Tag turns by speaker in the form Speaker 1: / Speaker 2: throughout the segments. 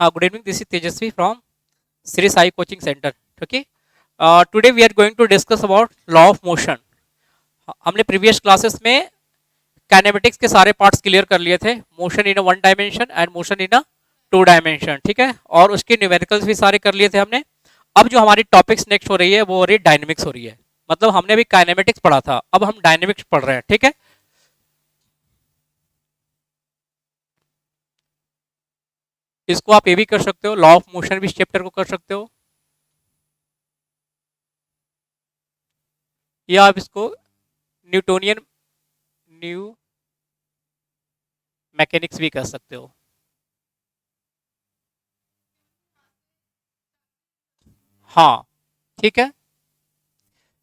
Speaker 1: Good evening. This is Tejasvi from Sri Sai Coaching Center. Okay. Today we are going to discuss about law of motion. हमने previous classes में kinematics के सारे parts clear कर लिए थे, motion in a one dimension and motion in a two dimension, ठीक है, और उसके न्यूमेरिकल्स भी सारे कर लिए थे हमने. अब जो हमारी टॉपिक्स नेक्स्ट हो रही है वो हो रही है डायनेमिक्स हो रही है. मतलब हमने अभी काइनेमेटिक्स पढ़ा था, अब हम डायनेमिक्स पढ़ रहे हैं, ठीक है. इसको आप ये भी कर सकते हो, लॉ ऑफ मोशन भी इस चैप्टर को कर सकते हो, या आप इसको न्यूटोनियन न्यू मैकेनिक्स भी कर सकते हो. हाँ, ठीक है.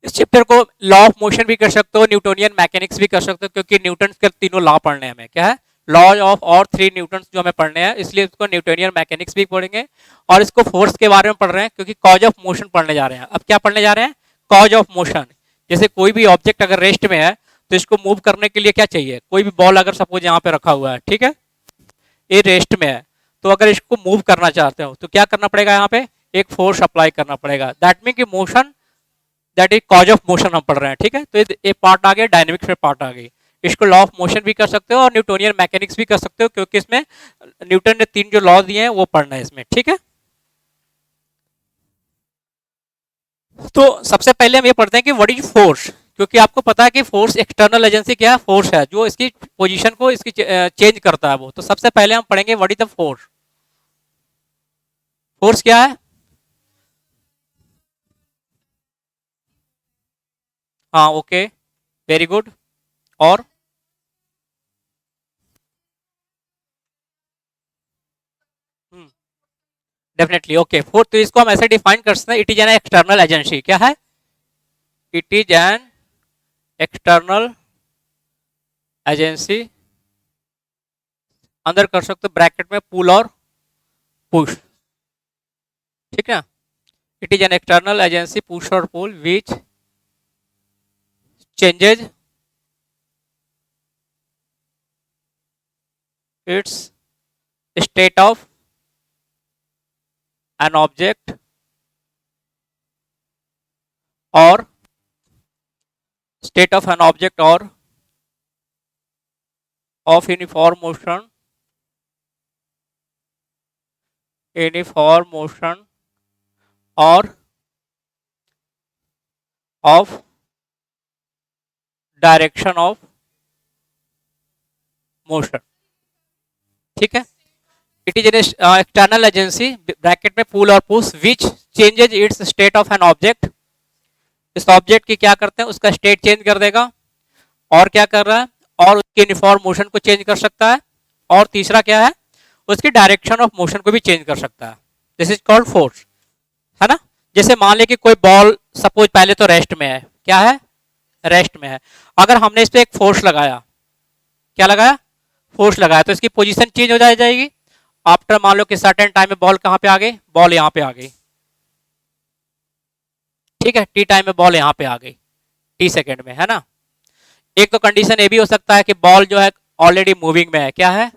Speaker 1: इस चैप्टर को लॉ ऑफ मोशन भी कर सकते हो, न्यूटोनियन मैकेनिक्स भी कर सकते हो, क्योंकि न्यूटन के तीनों लॉ पढ़ने हैं हमें. क्या है? लॉ ऑफ और 3 न्यूटन जो हमें पढ़ने हैं, इसलिए इसको न्यूटोनियन मैकेनिक्स भी पढ़ेंगे. और इसको फोर्स के बारे में पढ़ रहे हैं क्योंकि कॉज ऑफ मोशन पढ़ने जा रहे हैं. अब क्या पढ़ने जा रहे हैं? Cause of motion. जैसे कोई भी ऑब्जेक्ट अगर रेस्ट में है तो इसको मूव करने के लिए क्या चाहिए? कोई भी बॉल अगर सपोज यहाँ पे रखा हुआ है, ठीक है, ये रेस्ट में है, तो अगर इसको मूव करना चाहते हो तो क्या करना पड़ेगा? यहाँ पे एक फोर्स अप्लाई करना पड़ेगा. दैट मीन कि motion, that is cause of motion हम पढ़ रहे हैं, ठीक है. तो ये पार्ट आ गया, डायनेमिक्स में पार्ट आ गई. इसको लॉ ऑफ मोशन भी कर सकते हो और न्यूटोनियन मैकेनिक्स भी कर सकते हो, क्योंकि इसमें न्यूटन ने 3 जो लॉ दिए हैं वो पढ़ना है इसमें, ठीक है. तो सबसे पहले हम ये पढ़ते हैं कि व्हाट इज फोर्स, क्योंकि आपको पता है कि फोर्स एक्सटर्नल एजेंसी क्या है? फोर्स है जो इसकी पोजीशन को इसकी चेंज करता है वो. तो सबसे पहले हम पढ़ेंगे what is the force. Force क्या है? हाँ, ओके, वेरी गुड. और डेफिनेटली ओके. फोर्थ, तो इसको हम ऐसे डिफाइन कर सकते हैं, it is an external agency. क्या है? It is an external agency. अंदर कर सकते ब्रैकेट में पुल और पुश, ठीक है. It is an external agency push और pull which changes its state of an object or state of an object or of uniform motion or of direction of motion, ठीक है. It is an external agency bracket में पुल और push which changes its state of an object. इस object की क्या करते हैं? उसका स्टेट चेंज कर देगा. और क्या कर रहा है? और उसके यूनिफॉर्म मोशन को चेंज कर सकता है. और तीसरा क्या है? उसकी डायरेक्शन ऑफ मोशन को भी चेंज कर सकता है. दिस इज कॉल्ड फोर्स, है ना. जैसे मान ले कि कोई बॉल सपोज पहले तो रेस्ट में है. क्या है? रेस्ट में है. अगर हमने इस पर एक फोर्स लगाया, क्या लगाया? फोर्स लगाया, तो इसकी पोजीशन चेंज हो जाएगी. आफ्टर मान लो कि सर्टेन टाइम में बॉल कहां पे आ गई? बॉल यहां पे आ गई, ठीक है. टी टाइम में बॉल यहां पे आ गई, टी सेकेंड में, है ना. एक तो कंडीशन ये भी हो सकता है कि बॉल जो है ऑलरेडी मूविंग में है. क्या है?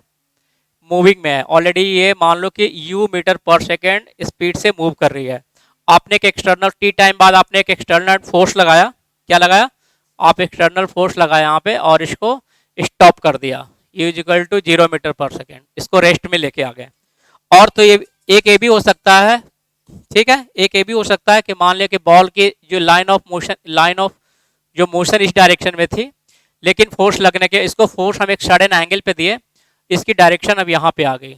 Speaker 1: मूविंग में है ऑलरेडी. ये मान लो कि यू मीटर पर सेकेंड स्पीड से मूव कर रही है. आपने एक एक्सटर्नल टी टाइम बाद आपने एक एक्सटर्नल फोर्स लगाया. क्या लगाया? आप एक्सटर्नल फोर्स लगाया यहाँ पे और इसको स्टॉप कर दिया. U is equal to 0 metre पर सेकेंड. इसको रेस्ट में लेके आ गए. और तो ये एक ये भी हो सकता है, ठीक है. एक ये भी हो सकता है कि मान ले कि बॉल की जो लाइन ऑफ जो मोशन इस डायरेक्शन में थी, लेकिन फोर्स लगने के इसको फोर्स हम एक सडन एंगल पे दिए, इसकी डायरेक्शन अब यहाँ पे आ गई.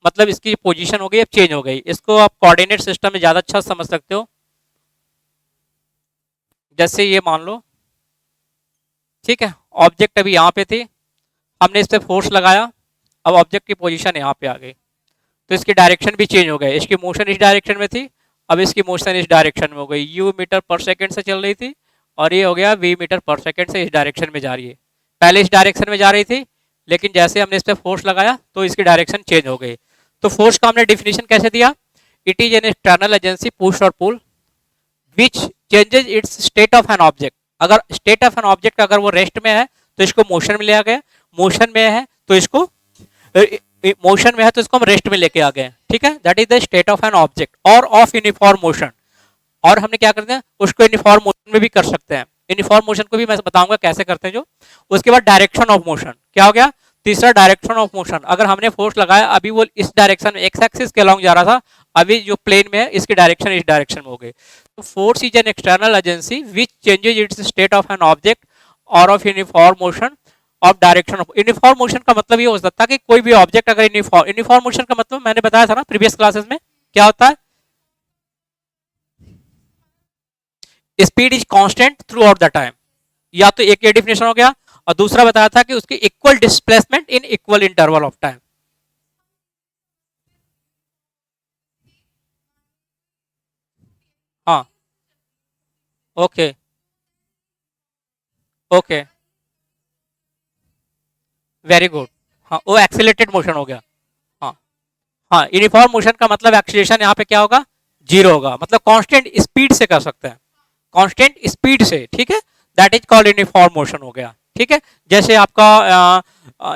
Speaker 1: मतलब इसकी पोजीशन हो गई, अब चेंज हो गई. इसको आप कोऑर्डिनेट सिस्टम में ज़्यादा अच्छा समझ सकते हो. जैसे ये मान लो, ठीक है, ऑब्जेक्ट अभी यहाँ पे थी, हमने इस पर फोर्स लगाया, अब ऑब्जेक्ट की पोजीशन यहाँ पे आ गई, तो इसकी डायरेक्शन भी चेंज हो गई. इसकी मोशन इस डायरेक्शन में थी, अब इसकी मोशन इस डायरेक्शन में हो गई. यू मीटर पर सेकेंड से चल रही थी और ये हो गया वी मीटर पर सेकेंड से इस डायरेक्शन में जा रही है. पहले इस डायरेक्शन में जा रही थी, लेकिन जैसे हमने इस पर फोर्स लगाया तो इसकी डायरेक्शन चेंज हो गई. तो फोर्स का हमने डिफिनेशन कैसे दिया? It is an external agency push और pull which changes its state of an object. अगर स्टेट ऑफ एन ऑब्जेक्ट अगर वो रेस्ट में है तो इसको मोशन में लिया गया, मोशन में है तो इसको मोशन में है तो इसको हम रेस्ट में लेके आ गए, ठीक है। That is the state of an object और ऑफ यूनिफॉर्म मोशन। और हमने क्या करते हैं, उसको यूनिफॉर्म मोशन में भी कर सकते हैं। यूनिफॉर्म मोशन को भी मैं बताऊंगा कैसे करते हैं जो। उसके बाद डायरेक्शन ऑफ मोशन क्या हो गया, तीसरा डायरेक्शन ऑफ मोशन। अगर हमने फोर्स लगाया, अभी वो इस डायरेक्शन में एक्स एक्सिस के अलॉन्ग जा रहा था, अभी जो प्लेन में है इसकी डायरेक्शन इस डायरेक्शन में हो गई। तो force is an external agency which changes its state of an object और of uniform motion of direction of. Uniform motion का मतलब ये हो सकता है कि कोई भी ऑब्जेक्ट अगर यूनिफॉर्म मोशन का मतलब मैंने बताया था ना प्रीवियस क्लासेस में, क्या होता है, speed is constant through out the time. या तो एक ये डिफिनेशन हो गया, और दूसरा बताया था कि उसकी equal displacement in equal interval of time. हाँ, ओके ओके, वेरी गुड। हाँ, वो एक्सीलरेटेड मोशन हो गया। हाँ हाँ, यूनिफॉर्म मोशन का मतलब एक्सीलरेशन यहाँ पे क्या होगा, जीरो होगा, मतलब कांस्टेंट स्पीड से कर सकते हैं, कांस्टेंट स्पीड से, ठीक है। That is called uniform motion हो गया, ठीक है। जैसे आपका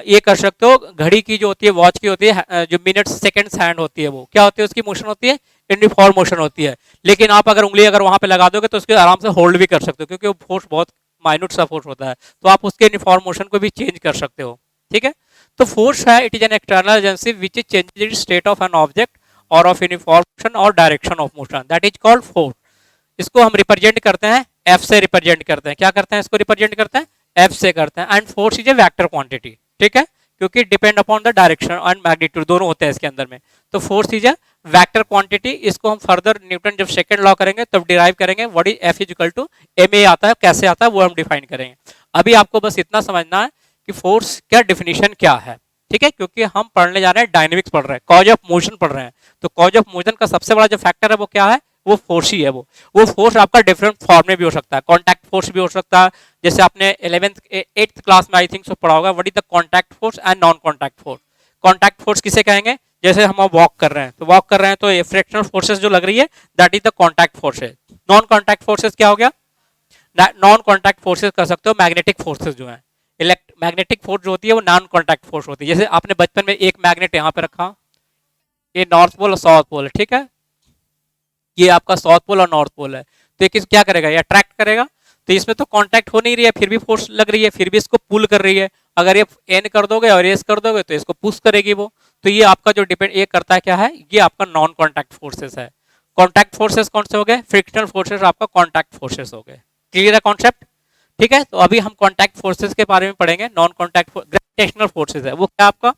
Speaker 1: ये कर सकते हो, घड़ी की जो होती है, वॉच की होती है, जो मिनट सेकंड्स हैंड होती है, वो क्या होती है, उसकी मोशन होती है यूनिफॉर्म मोशन होती है। लेकिन आप अगर उंगली अगर वहां पे लगा दोगे तो उसके आराम से होल्ड भी कर सकते हो, क्योंकि वो फोर्स बहुत माइन्यूट सा फोर्स होता है, तो आप उसके यूनिफॉर्म मोशन को भी चेंज कर सकते हो, ठीक है। तो फोर्स है, it is an external agency which is changes state of an object और ऑफ यूनिफॉर्म मोशन और direction of motion, that is called force. इसको हम रिप्रेजेंट करते हैं एफ से, रिप्रेजेंट करते हैं, क्या करते हैं, इसको रिप्रेजेंट करते हैं एफ से करते हैं। And force is a vector quantity, ठीक है, क्योंकि depend upon the direction and magnitude दोनों होते हैं इसके अंदर में। तो force is a vector quantity. इसको हम फर्दर न्यूटन जब सेकंड लॉ करेंगे तब डिराइव करेंगे, what is F is equal to M A आता है, कैसे आता है वो हम डिफाइन करेंगे। अभी आपको बस इतना समझना है कि फोर्स क्या डिफिनीशन क्या है, ठीक है, क्योंकि हम पढ़ने जा रहे हैं डायनेमिक्स पढ़ रहे हैं, कॉज ऑफ मोशन पढ़ रहे हैं। तो कॉज ऑफ मोशन का सबसे बड़ा जो फैक्टर है वो क्या है, वो फोर्स ही है। वो फोर्स आपका डिफरेंट फॉर्म में भी हो सकता है, कॉन्टैक्ट फोर्स भी हो सकता है, जैसे आपने 11th 8th क्लास में आई थिंक सो पढ़ा होगा, what is the contact force and non contact force. Contact force किसे कहेंगे, जैसे हम वॉक कर रहे हैं, तो वॉक कर रहे हैं तो ये फ्रिक्शनल फोर्सेस जो लग रही है, that is the contact forces. Non contact forces क्या हो गया, नॉन कॉन्टैक्ट फोर्सेस कर सकते हो मैग्नेटिक फोर्सेस जो है। मैग्नेटिक फोर्स जो होती है वो नॉन कॉन्टैक्ट फोर्स होती है। जैसे आपने बचपन में एक मैग्नेट यहाँ पे रखा, ये नॉर्थ पोल और साउथ पोल है, ठीक है, ये आपका साउथ पोल और नॉर्थ पोल है, तो ये क्या करेगा, ये अट्रैक्ट करेगा। तो इसमें तो कांटेक्ट हो नहीं रही है, फिर भी फोर्स लग रही है, फिर भी इसको पुल कर रही है। अगर ये एन कर दोगे और एस कर दोगे तो इसको पुश करेगी वो। तो ये आपका जो डिपेंड ये करता है क्या है, ये आपका नॉन कॉन्टैक्ट फोर्सेस है। कॉन्टैक्ट फोर्सेस कौन से हो गए, फ्रिक्शनल फोर्सेस आपका कॉन्टैक्ट फोर्सेस हो गए। क्लियर है कॉन्सेप्ट, ठीक है। तो अभी हम कॉन्टैक्ट फोर्सेस के बारे में पढ़ेंगे। नॉन कॉन्टैक्ट ग्रेविटेशनल फोर्सेस है, वो क्या आपका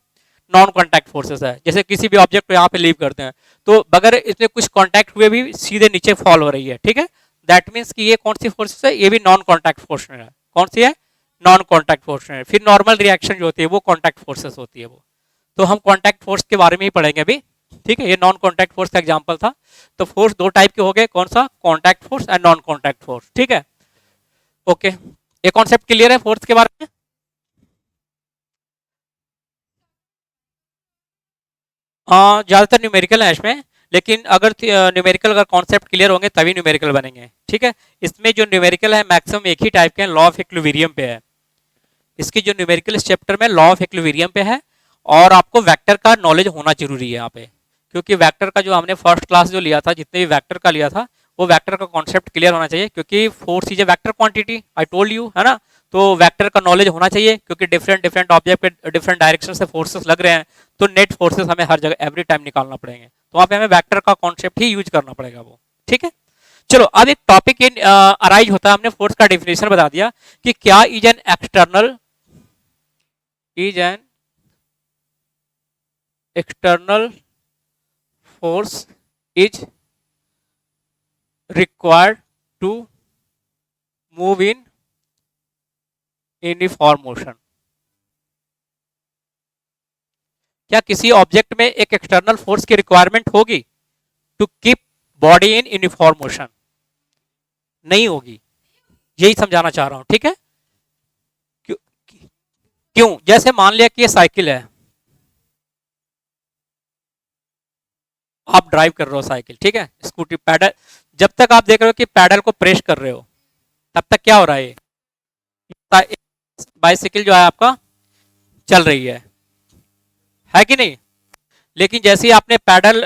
Speaker 1: नॉन कॉन्टैक्ट फोर्सेस है। जैसे किसी भी ऑब्जेक्ट को यहाँ पे लीव करते हैं तो बगैर इसमें कुछ कॉन्टैक्ट हुए भी सीधे नीचे फॉल हो रही है, ठीक है। दैट मीन्स कि ये कौन सी फोर्सेस है, ये भी नॉन कॉन्टैक्ट फोर्स है। कौन सी है, नॉन कॉन्टैक्ट फोर्स है। फिर नॉर्मल रिएक्शन जो होती है वो कॉन्टैक्ट फोर्सेस होती है वो। तो हम कॉन्टैक्ट फोर्स के बारे में ही पढ़ेंगे अभी, ठीक है। ये नॉन कॉन्टैक्ट फोर्स का एग्जाम्पल था। तो फोर्स दो टाइप के हो गए, कौन सा, contact force and non contact force, ठीक है, ओके। ये कॉन्सेप्ट क्लियर है फोर्स के बारे में। ज़्यादातर न्यूमेरिकल है इसमें, लेकिन अगर न्यूमेरिकल अगर कॉन्सेप्ट क्लियर होंगे तभी न्यूमेरिकल बनेंगे, ठीक है। इसमें जो न्यूमेरिकल है मैक्सिमम एक ही टाइप के हैं, लॉ ऑफ इक्विलिब्रियम पे है। इसकी जो न्यूमेरिकल इस चैप्टर में लॉ ऑफ इक्विलिब्रियम पे है, और आपको वेक्टर का नॉलेज होना जरूरी है यहाँ पे, क्योंकि वेक्टर का जो हमने फर्स्ट क्लास जो लिया था, जितने भी वेक्टर का लिया था, वो वेक्टर का कॉन्सेप्ट क्लियर होना चाहिए, क्योंकि force is a vector quantity, I told you, है ना। तो वेक्टर का नॉलेज होना चाहिए, क्योंकि डिफरेंट डिफरेंट ऑब्जेक्ट पे डिफरेंट डायरेक्शन से फोर्सेस लग रहे हैं, तो नेट फोर्सेस हमें हर जगह एवरी टाइम निकालना पड़ेंगे, तो वहाँ पे हमें वेक्टर का कॉन्सेप्ट ही यूज करना पड़ेगा वो, ठीक है। चलो अब एक टॉपिक अराइज होता है, हमने फोर्स का डिफिनेशन बता दिया कि क्या is an external, is an external force is required to move in uniform motion. क्या किसी ऑब्जेक्ट में एक एक्सटर्नल फोर्स की रिक्वायरमेंट होगी to keep body in uniform motion? नहीं होगी, यही समझाना चाह रहा हूं, ठीक है। क्यों, क्यों, जैसे मान लिया कि ये साइकिल है, आप ड्राइव कर रहे हो साइकिल, ठीक है, स्कूटी पैडल, जब तक आप देख रहे हो कि पैडल को प्रेस कर रहे हो तब तक क्या हो रहा है, बाइसिकल जो है आपका चल रही है है कि नहीं। लेकिन जैसे ही आपने पैडल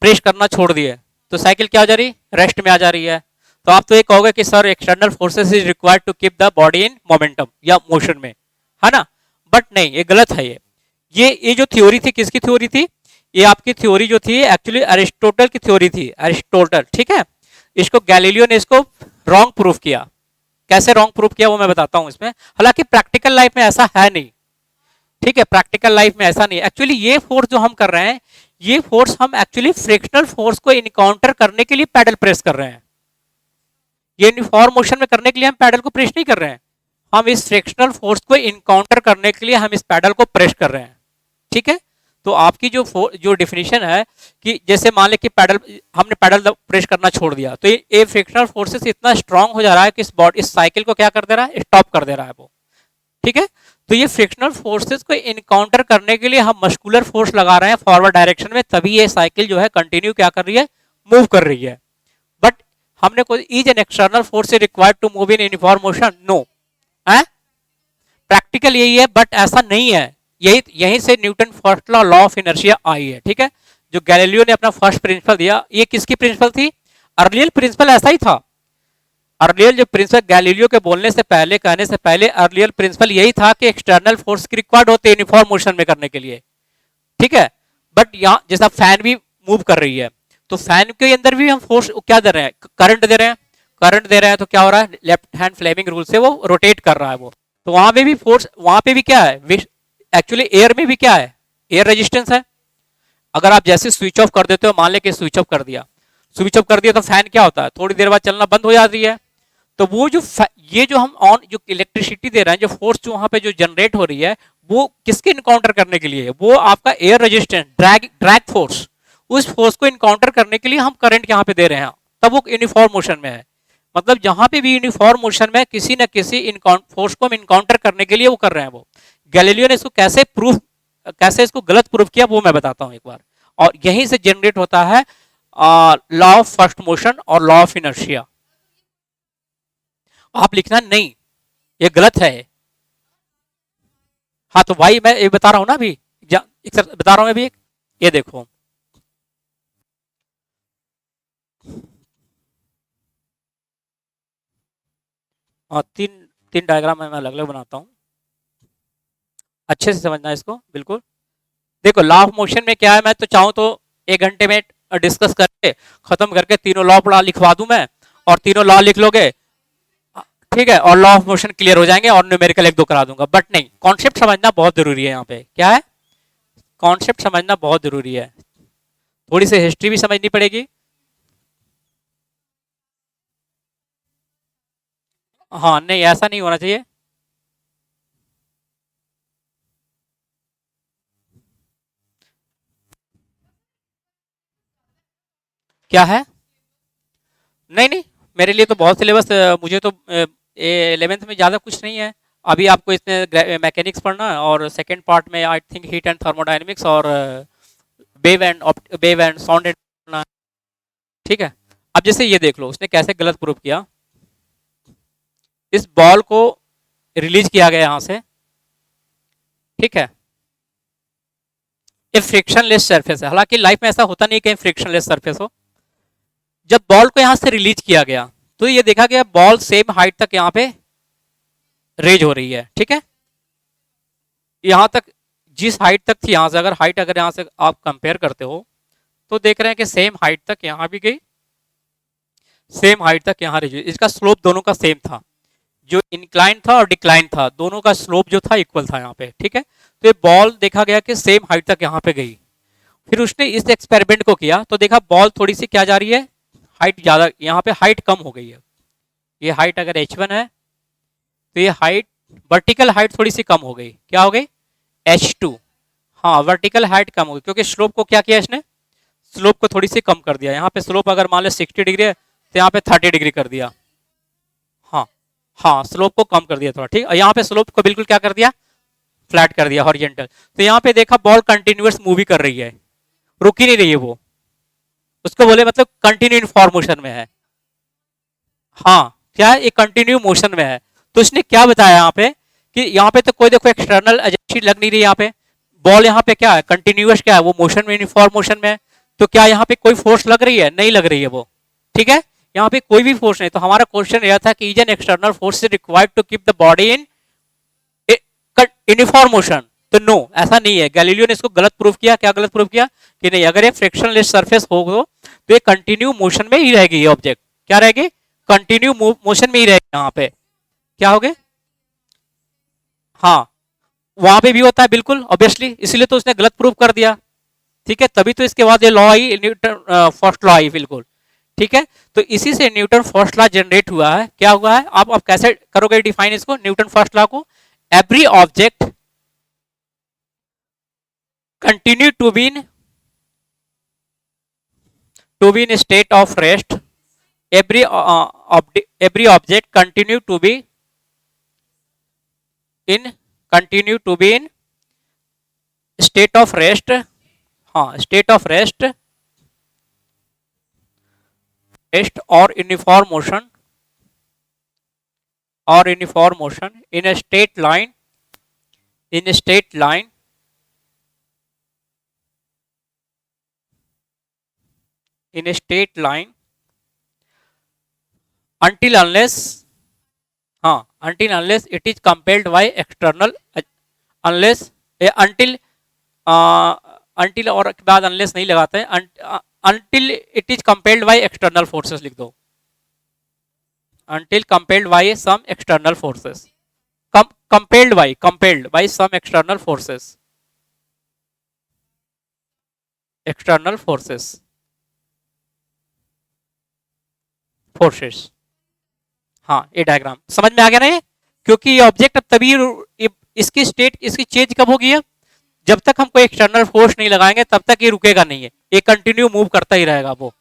Speaker 1: प्रेस करना छोड़ दिए तो साइकिल क्या हो जा रही, रेस्ट में आ जा रही है। तो आप तो ये कहोगे कि sir external forces is required to keep the body in momentum या मोशन में, है ना। बट नहीं, ये गलत है। ये जो थ्योरी थी किसकी थ्योरी थी, ये आपकी थ्योरी जो थी एक्चुअली अरिस्टोटल की थ्योरी थी, अरिस्टोटल, ठीक है। इसको गैलीलियो ने इसको रॉन्ग प्रूफ किया। कैसे रॉन्ग प्रूफ किया वो मैं बताता हूं इसमें। हालांकि प्रैक्टिकल लाइफ में ऐसा है नहीं, ठीक है, प्रैक्टिकल लाइफ में ऐसा नहीं। एक्चुअली ये फोर्स जो हम कर रहे हैं, ये फोर्स हम एक्चुअली फ्रिक्शनल फोर्स को इनकाउंटर करने के लिए पैडल प्रेस कर रहे हैं। ये यूनिफॉर्म मोशन में करने के लिए हम पैडल को प्रेस नहीं कर रहे हैं, हम इस फ्रिक्शनल फोर्स को इनकाउंटर करने के लिए हम इस पैडल को प्रेस कर रहे हैं, ठीक है। तो आपकी जो डिफिनीशन है कि जैसे मान ले कि पैडल, हमने पैडल प्रेस करना छोड़ दिया तो ये फ्रिक्शनल फोर्सेस इतना स्ट्रांग हो जा रहा है कि इस साइकिल को क्या कर दे रहा है, स्टॉप कर दे रहा है वो, ठीक है। तो ये फ्रिक्शनल फोर्सेस को इनकाउंटर करने के लिए हम मस्कुलर फोर्स लगा रहे हैं फॉरवर्ड डायरेक्शन में, तभी ये साइकिल जो है कंटिन्यू क्या कर रही है, मूव कर रही है। बट हमने कोई is an external force required to move in uniform motion, no है। प्रैक्टिकल यही है, बट ऐसा नहीं है। यहीं से Newton first law of inertia आई है, ठीक है। जो गैलीलियो ने अपना फर्स्ट प्रिंसिपल दिया, ये किसकी प्रिंसिपल थी, अर्लियर प्रिंसिपल ऐसा ही था। अर्लियर जो प्रिंसिपल गैलीलियो के बोलने से पहले, कहने से पहले अर्लियर प्रिंसिपल यही था कि एक्सटर्नल फोर्स की रिक्वायर्ड होते हैं यूनिफॉर्म मोशन में करने के लिए, ठीक है। बट यहाँ जैसा फैन भी मूव कर रही है तो फैन के अंदर भी हम फोर्स क्या दे रहे हैं, करंट दे रहे हैं, करंट दे रहे हैं तो क्या हो रहा है, लेफ्ट हैंड फ्लेमिंग रूल से वो रोटेट कर रहा है वो। तो वहां पे भी फोर्स, वहां पे भी क्या है, एक्चुअली एयर में भी क्या है, एयर रेजिस्टेंस है। अगर आप जैसे स्विच ऑफ कर देते हो, मान ले कि स्विच ऑफ कर दिया, स्विच ऑफ कर दिया तो फैन क्या होता है, थोड़ी देर बाद चलना बंद हो जाती है। तो वो जो ये जो हम ऑन जो इलेक्ट्रिसिटी दे रहे हैं, जो फोर्स जो वहां पे जो जनरेट हो रही है, वो किसके इनकाउंटर करने के लिए है, वो आपका एयर रेजिस्टेंस, ड्रैग फोर्स, उस फोर्स को इनकाउंटर करने के लिए हम करंट यहाँ पे दे रहे हैं, तब वो यूनिफॉर्म मोशन में है। मतलब जहां पे भी यूनिफॉर्म मोशन में किसी न किसी फोर्स को हम इनकाउंटर करने के लिए वो कर रहे हैं वो। गैलीलियो ने इसको कैसे इसको गलत प्रूफ किया वो मैं बताता हूं एक बार। और यहीं से जनरेट होता है लॉ ऑफ फर्स्ट मोशन और लॉ ऑफ इनर्शिया। आप लिखना नहीं, ये गलत है। हाँ तो भाई मैं ये बता रहा हूं ना अभी, एक बता रहा हूं अभी, ये देखो तीन तीन डायग्राम मैं अलग अलग बनाता हूं, अच्छे से समझना इसको बिल्कुल। देखो लॉ ऑफ मोशन में क्या है, मैं तो चाहूं तो 1 घंटे में डिस्कस करके खत्म करके तीनों लॉ पढ़ा लिखवा दूं मैं, और तीनों लॉ लिख लोगे, ठीक है, और लॉ ऑफ मोशन क्लियर हो जाएंगे और न्यूमेरिकल 1-2 करा दूंगा। बट नहीं, कॉन्सेप्ट समझना बहुत जरूरी है। यहाँ पे क्या है, कॉन्सेप्ट समझना बहुत जरूरी है। थोड़ी सी हिस्ट्री भी समझनी पड़ेगी। हाँ नहीं, ऐसा नहीं होना चाहिए। क्या है, नहीं नहीं, मेरे लिए तो बहुत सिलेबस, मुझे तो 11th में ज़्यादा कुछ नहीं है। अभी आपको इसमें मैकेनिक्स पढ़ना है और सेकंड पार्ट में I think heat and thermodynamics और वेव एंड साउंड पढ़ना है, ठीक है। अब जैसे ये देख लो उसने कैसे गलत प्रूफ किया। इस बॉल को रिलीज किया गया यहाँ से, ठीक है, ये फ्रिक्शनलेस सरफेस है। हालांकि लाइफ में ऐसा होता नहीं कहीं फ्रिक्शनलेस सरफेस हो। जब बॉल को यहां से रिलीज किया गया तो ये देखा गया बॉल सेम हाइट तक यहाँ पे रेज हो रही है, ठीक है। यहां तक जिस हाइट तक थी, यहां से अगर यहां से आप कंपेयर करते हो तो देख रहे हैं कि सेम हाइट तक यहां भी गई, सेम हाइट तक यहां रेज। इसका स्लोप दोनों का सेम था, जो इंक्लाइन था और डिक्लाइन था, दोनों का स्लोप जो था इक्वल था यहाँ पे, ठीक है। तो ये बॉल देखा गया कि सेम हाइट तक यहाँ पे गई। फिर उसने इस एक्सपेरिमेंट को किया तो देखा बॉल थोड़ी सी क्या जा रही है, हाइट ज़्यादा, यहाँ पे हाइट कम हो गई है। ये हाइट अगर h1 है तो ये हाइट, वर्टिकल हाइट थोड़ी सी कम हो गई, क्या हो गई, h2। हाँ वर्टिकल हाइट कम हो गई क्योंकि स्लोप को क्या किया इसने, स्लोप को थोड़ी सी कम कर दिया। यहाँ पे स्लोप अगर मान लो 60 डिग्री है तो यहाँ पे 30 डिग्री कर दिया। हाँ हाँ, स्लोप को कम कर दिया थोड़ा, ठीक है। यहाँ पे स्लोप को बिल्कुल क्या कर दिया, फ्लैट कर दिया, हॉरिजेंटल। तो यहाँ पे देखा बॉल कंटिन्यूअस मूव ही कर रही है, रुक ही नहीं रही है वो, उसको बोले मतलब कंटिन्यू इन मोशन में है। हाँ क्या है, ये कंटिन्यू मोशन में है। तो इसने क्या बताया यहाँ पे कि यहाँ पे तो कोई देखो एक्सटर्नल एजेंसी लग नहीं रही यहाँ पे, बॉल यहाँ पे क्या है, कंटिन्यूअस क्या है, वो मोशन में, यूनिफॉर्म मोशन में है। तो क्या यहाँ पे कोई फोर्स लग रही है, नहीं लग रही है वो, ठीक है, यहाँ पे कोई भी फोर्स नहीं। तो हमारा क्वेश्चन यह था कि is an external force required to keep the body in uniform motion. तो नो, ऐसा नहीं है। गैलीलियो ने इसको गलत प्रूव किया। क्या गलत प्रूव किया कि नहीं, अगर ये फ्रिक्शनलेस सरफेस हो तो ये कंटिन्यू मोशन में ही रहेगी, ये ऑब्जेक्ट क्या रहेगी, कंटिन्यू मोशन में ही रहेगी। यहाँ पे क्या हो गए, हाँ वहां पे भी होता है बिल्कुल ऑब्वियसली, इसीलिए तो उसने गलत प्रूव कर दिया, ठीक है। तभी तो इसके बाद ये law I, Newton first law I, बिल्कुल ठीक है। तो इसी से न्यूटन फर्स्ट लॉ जनरेट हुआ है। क्या हुआ है, आप कैसे करोगे डिफाइन इसको, न्यूटन फर्स्ट लॉ को, every object continue to be in state of rest, every object continue to be in state of rest, हाँ state of rest or uniform motion in a straight line until unless, हाँ until unless it is compelled by external, unless until और के बाद unless नहीं लगाते हैं, until it is compelled by external forces लिख दो, until compelled by some external forces, compelled by some external forces, हाँ ये डायग्राम समझ में आ गया ना ये, क्योंकि ये ऑब्जेक्ट अब तभी इसकी स्टेट, इसकी चेंज कब होगी, जब तक हम कोई एक्सटर्नल फोर्स नहीं लगाएंगे तब तक ये रुकेगा नहीं है, ये कंटिन्यू मूव करता ही रहेगा वो,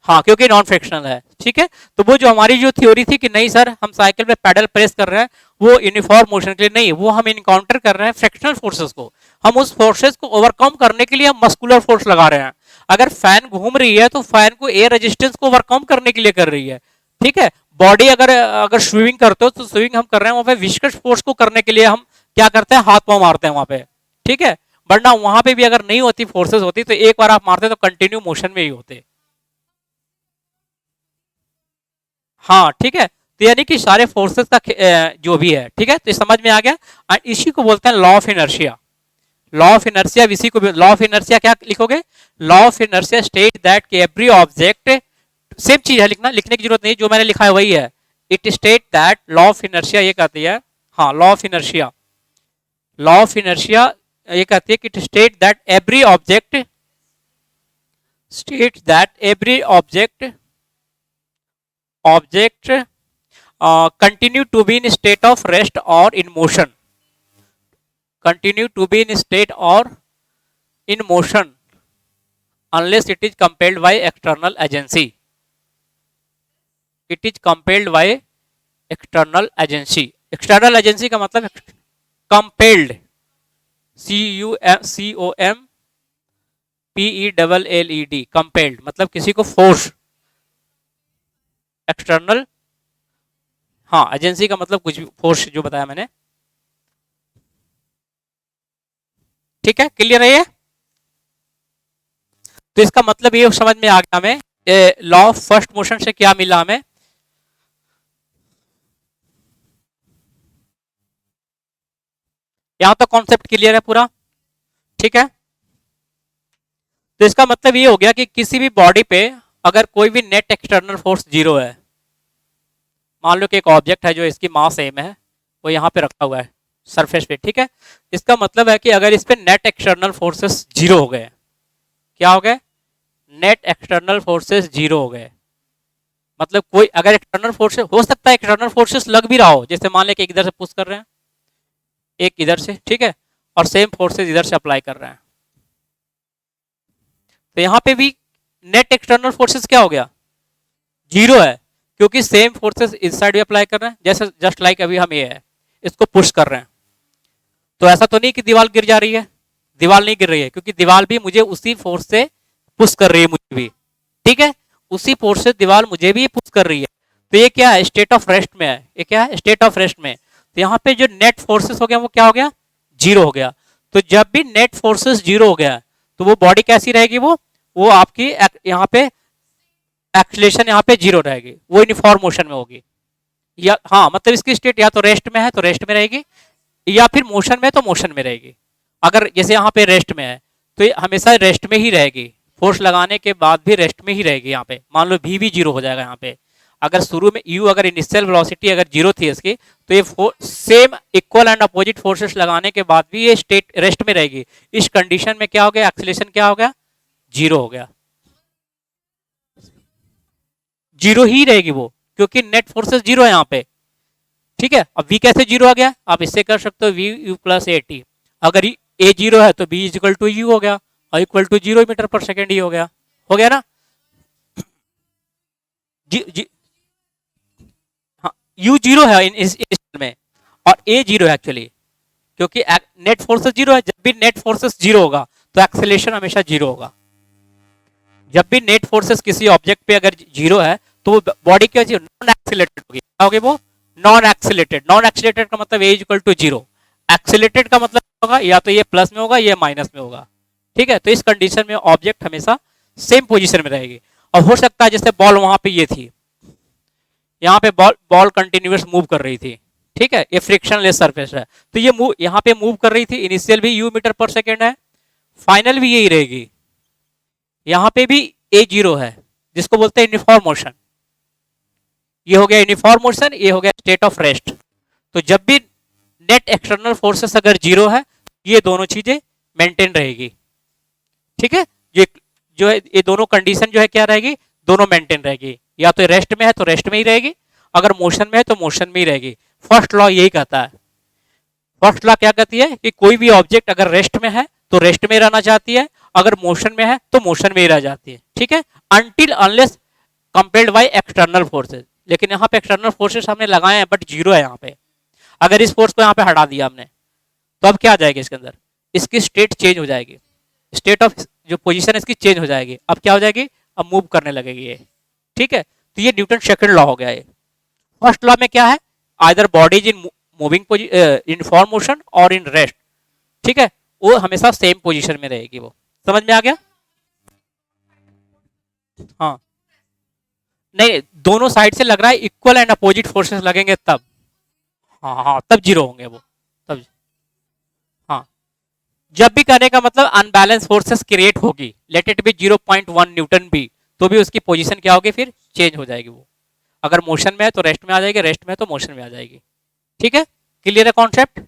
Speaker 1: हाँ क्योंकि नॉन फ्रिक्शनल है, ठीक है। तो वो जो हमारी जो थ्योरी थी कि नहीं सर हम साइकिल पे पैडल प्रेस कर रहे हैं वो यूनिफॉर्म मोशन के लिए नहीं, वो हम इनकाउंटर कर रहे हैं फ्रिक्शनल फोर्सेस को, हम उस फोर्सेस को ओवरकम करने के लिए हम मस्कुलर फोर्स लगा रहे हैं। अगर फैन घूम रही है तो फैन को एयर रेजिस्टेंस को ओवरकम करने के लिए कर रही है, ठीक है। बॉडी अगर स्विमिंग करते हो तो स्विमिंग हम कर रहे हैं वहां पे विस्कस फोर्स को करने के लिए हम क्या करते हैं, हाथ पांव मारते हैं वहां पे, ठीक है। वरना वहां पे भी अगर नहीं होती, फोर्सेस होती तो एक बार आप मारते तो कंटिन्यू मोशन में ही होते, हाँ ठीक है। तो यानी कि सारे फोर्सेस का जो भी है, ठीक है, तो समझ में आ गया। इसी को बोलते हैं law of inertia, law of inertia, इसी को लॉ ऑफ इनर्शिया क्या लिखोगे, law of inertia state that कि एवरी ऑब्जेक्ट, सेम चीज है लिखना, लिखने की जरूरत नहीं, जो मैंने लिखा है वही है। It state that, law of inertia ये कहती है, हाँ लॉ ऑफ इनर्शिया ये कहती है कि it state that every object continue to be in state of rest or in motion, unless it is compelled by external agency, external agency का मतलब compelled, compelled, compelled मतलब किसी को फोर्स, एक्सटर्नल, हाँ एजेंसी का मतलब कुछ भी फोर्स जो बताया मैंने, ठीक है, क्लियर है ये। तो इसका मतलब ये समझ में आ गया हमें लॉ ऑफ फर्स्ट मोशन से क्या मिला हमें, यहां तक कॉन्सेप्ट क्लियर है पूरा, ठीक है। तो इसका मतलब ये हो गया कि किसी भी बॉडी पे अगर कोई भी नेट एक्सटर्नल फोर्स जीरो है, मान लो कि एक ऑब्जेक्ट है जो इसकी मास सेम है, वो यहाँ पे रखा हुआ है सरफेस पे, ठीक है। इसका मतलब है कि अगर इस पे नेट एक्सटर्नल फोर्सेस जीरो हो गए, क्या हो गए, नेट एक्सटर्नल फोर्सेस जीरो हो गए, मतलब कोई अगर एक्सटर्नल फोर्सेस, हो सकता है एक्सटर्नल फोर्सेस लग भी रहा हो, जैसे मान लें कि एक इधर से पुश कर रहे हैं, एक इधर से, ठीक है, और सेम फोर्सेस इधर से अप्लाई कर रहे हैं, तो यहाँ पे भी नेट एक्सटर्नल फोर्सेस क्या हो गया, जीरो है, क्योंकि सेम फोर्सेस इस साइड भी अप्लाई कर रहे हैं, जैसे जस्ट लाइक अभी हम ये है इसको पुश कर रहे हैं। तो ऐसा तो नहीं कि दीवार गिर जा रही है, दीवार नहीं गिर रही है, क्योंकि दीवार भी मुझे उसी फोर्स से पुश कर रही है, मुझे भी, ठीक है, उसी फोर्स से दीवार मुझे भी पुश कर रही है। तो ये क्या है, स्टेट ऑफ रेस्ट में है, ये क्या है, स्टेट ऑफ रेस्ट में। तो यहाँ पे जो नेट फोर्सेस हो गया वो क्या हो गया, जीरो हो गया। तो जब भी नेट फोर्सेस जीरो हो गया तो वो बॉडी कैसी रहेगी, वो आपकी यहाँ पे एक्सीलरेशन यहाँ पे जीरो रहेगी, वो यूनिफॉर्म मोशन में होगी। या हाँ मतलब इसकी स्टेट या तो रेस्ट में है तो रेस्ट में रहेगी, या फिर मोशन में तो मोशन में रहेगी। अगर जैसे यहाँ पे रेस्ट में है तो ये हमेशा रेस्ट में ही रहेगी, फोर्स लगाने के बाद भी रेस्ट में ही रहेगी। यहाँ पे मान लो भी जीरो हो जाएगा। यहाँ पे अगर शुरू में यू अगर इनिशियल वेलोसिटी अगर जीरो थी इसकी, तो ये same equal and opposite forces लगाने के बाद भी ये स्टेट रेस्ट में रहेगी। इस कंडीशन में क्या हो गया, एक्सीलरेशन क्या हो गया, जीरो हो गया, जीरो ही रहेगी वो, क्योंकि नेट फोर्सेस जीरो है यहाँ पे। ठीक है, अब v कैसे जीरो आ गया, आप इससे कर सकते हो v u plus A T. अगर a जीरो है तो b is equal to U हो गया, और इक्वल टू 0 मीटर पर सेकेंड ही हो गया ना। जी जी हाँ, u जीरो है इस में, और a जीरो है एक्चुअली, क्योंकि नेट फोर्सेस जीरो है। जब भी नेट फोर्सेस जीरो होगा तो एक्सेलरेशन हमेशा जीरो होगा। जब भी नेट फोर्सेस किसी ऑब्जेक्ट पे अगर जीरो है तो बॉडी क्या नॉन एक्सीलरेटेड होगी, क्या होगी वो, नॉन एक्सीलरेटेड। नॉन एक्सीलरेटेड का मतलब ए इक्वल टू जीरो, एक्सीलरेटेड का मतलब होगा या तो ये प्लस में होगा या माइनस में होगा। ठीक है, तो इस कंडीशन में ऑब्जेक्ट हमेशा सेम पोजीशन में रहेगी। और हो सकता है जैसे बॉल वहां पे ये थी, यहाँ पे बॉल कंटिन्यूअस मूव कर रही थी। ठीक है, ये फ्रिक्शनलेस सरफेस है, तो ये मूव यहाँ पे मूव कर रही थी। इनिशियल भी यू मीटर पर सेकेंड है, फाइनल भी यही रहेगी। यहाँ पे भी ए जीरो है, जिसको बोलते हैं यूनिफॉर्म मोशन। ये हो गया यूनिफॉर्म मोशन, ये हो गया स्टेट ऑफ रेस्ट। तो जब भी नेट एक्सटर्नल फोर्सेस अगर जीरो है, ये दोनों चीजें मेंटेन रहेगी। ठीक है, ये जो है ये दोनों कंडीशन जो है क्या रहेगी, दोनों मेंटेन रहेगी। या तो रेस्ट में है तो रेस्ट में ही रहेगी, अगर मोशन में है तो मोशन में ही रहेगी। फर्स्ट लॉ यही कहता है। फर्स्ट लॉ क्या कहती है कि कोई भी ऑब्जेक्ट अगर रेस्ट में है तो रेस्ट में रहना चाहती है, अगर मोशन में है तो मोशन में ही रह जाती है। ठीक है, until unless compelled by external forces. लेकिन यहाँ पे एक्सटर्नल फोर्सेस हमने लगाए हैं बट जीरो है यहाँ पे। अगर इस फोर्स को यहाँ पे हटा दिया हमने तो अब क्या आ जाएगा इसके अंदर, इसकी स्टेट चेंज हो जाएगी, स्टेट ऑफ जो पोजीशन है इसकी चेंज हो जाएगी। अब क्या हो जाएगी, अब मूव करने लगेगी ये। ठीक है, तो ये न्यूटन सेकंड लॉ हो गया। ये फर्स्ट लॉ में क्या है, either body is in moving in form motion और इन रेस्ट। ठीक है, वो हमेशा सेम पोजीशन में रहेगी। वो समझ में आ गया। हाँ नहीं, दोनों साइड से लग रहा है, इक्वल एंड अपोजिट फोर्सेस लगेंगे तब। हाँ हाँ तब जीरो होंगे वो, तब। हाँ, जब भी करने का मतलब अनबैलेंस फोर्सेस क्रिएट होगी, लेट इट बी 0.1 न्यूटन भी, तो भी उसकी पोजीशन क्या होगी, फिर चेंज हो जाएगी वो। अगर मोशन में है तो रेस्ट में आ जाएगी, रेस्ट में है तो मोशन में आ जाएगी। ठीक है, क्लियर है कॉन्सेप्ट।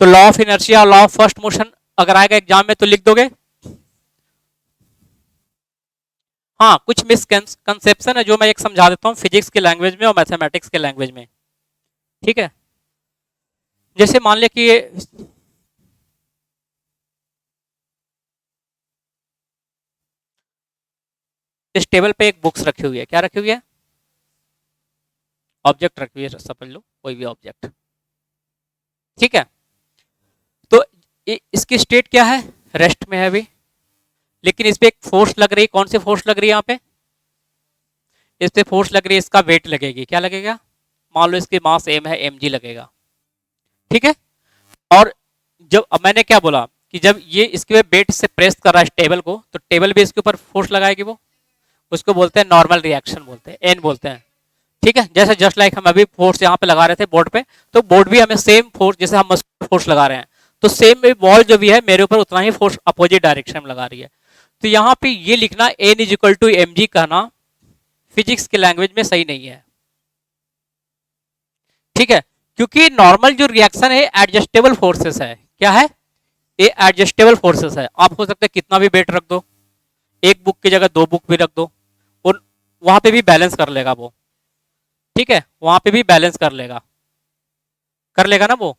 Speaker 1: तो law of inertia, law of first motion अगर आएगा एग्जाम में तो लिख दोगे। हाँ, कुछ मिसकंसेप्शन है जो मैं एक समझा देता हूँ फिजिक्स के लैंग्वेज में और मैथमेटिक्स के लैंग्वेज में। ठीक है, जैसे मान ले कि इस टेबल पे एक बुक्स रखी हुई है, क्या रखी हुई है, ऑब्जेक्ट रखी हुई है, समझ लो कोई भी ऑब्जेक्ट। ठीक है, तो इसकी स्टेट क्या है, रेस्ट में है अभी, लेकिन इस पे एक फोर्स लग रही है। कौन सी फोर्स लग रही है यहाँ पे, इस पे फोर्स लग रही है, इसका वेट लगेगी, क्या लगेगा, मान लो इसकी मास m है, mg लगेगा। ठीक है, और जब अब मैंने क्या बोला कि जब ये इसके वेट से प्रेस कर रहा है टेबल को, तो टेबल भी इसके ऊपर फोर्स लगाएगी, वो उसको बोलते हैं नॉर्मल रिएक्शन बोलते हैं, एन बोलते हैं। ठीक है, जैसे जस्ट लाइक हम अभी फोर्स यहाँ पे लगा रहे थे बोर्ड पे, तो बोर्ड भी हमें सेम फोर्स, जैसे हम फोर्स लगा रहे हैं तो सेम बॉल जो भी है मेरे ऊपर उतना ही फोर्स अपोजिट डायरेक्शन में लगा रही है। तो यहाँ पे ये लिखना N is equal to M G कहना फिजिक्स के लैंग्वेज में सही नहीं है। ठीक है, क्योंकि नॉर्मल जो रिएक्शन है एडजस्टेबल फोर्सेस है। क्या है, ये एडजस्टेबल फोर्सेस है। आप हो सकता है कितना भी वेट रख दो, एक बुक की जगह 2 बुक भी रख दो, और वहां पे भी बैलेंस कर लेगा वो। ठीक है, वहां पे भी बैलेंस कर लेगा ना वो,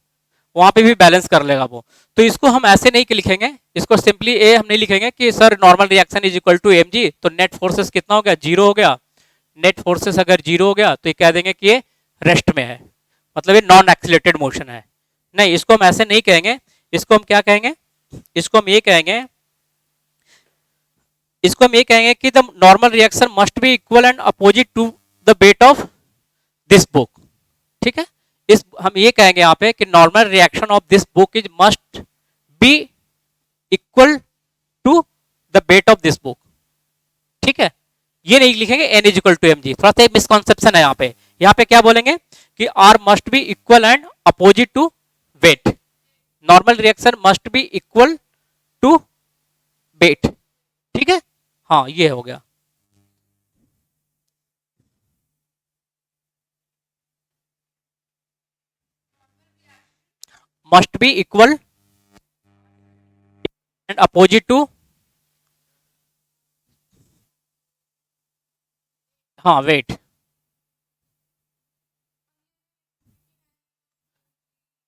Speaker 1: वहां पे भी बैलेंस कर लेगा वो। तो इसको हम ऐसे नहीं लिखेंगे, इसको सिंपली ए हम नहीं लिखेंगे कि sir normal reaction is equal to M G, तो नेट फोर्सेस कितना हो गया, 0 हो गया। नेट फोर्सेस अगर 0 हो गया तो ये कह देंगे कि ये रेस्ट में है, मतलब ये नॉन एक्सीलरेटेड मोशन है। नहीं, इसको हम ऐसे नहीं कहेंगे, इसको हम क्या कहेंगे, इसको हम ये कहेंगे, कि the normal reaction must be equal and opposite to the weight of this book. ठीक है, इस हम ये कहेंगे यहाँ पे कि normal reaction of this book is must be equal to the weight of this book. ठीक है, ये नहीं लिखेंगे N is equal to M G, थोड़ा सा एक मिसकॉन्सेप्शन है यहाँ पे क्या बोलेंगे कि R must be equal and opposite to weight, normal reaction must be equal to weight. ठीक है, हाँ ये हो गया। Must be equal and opposite to, हाँ वेट।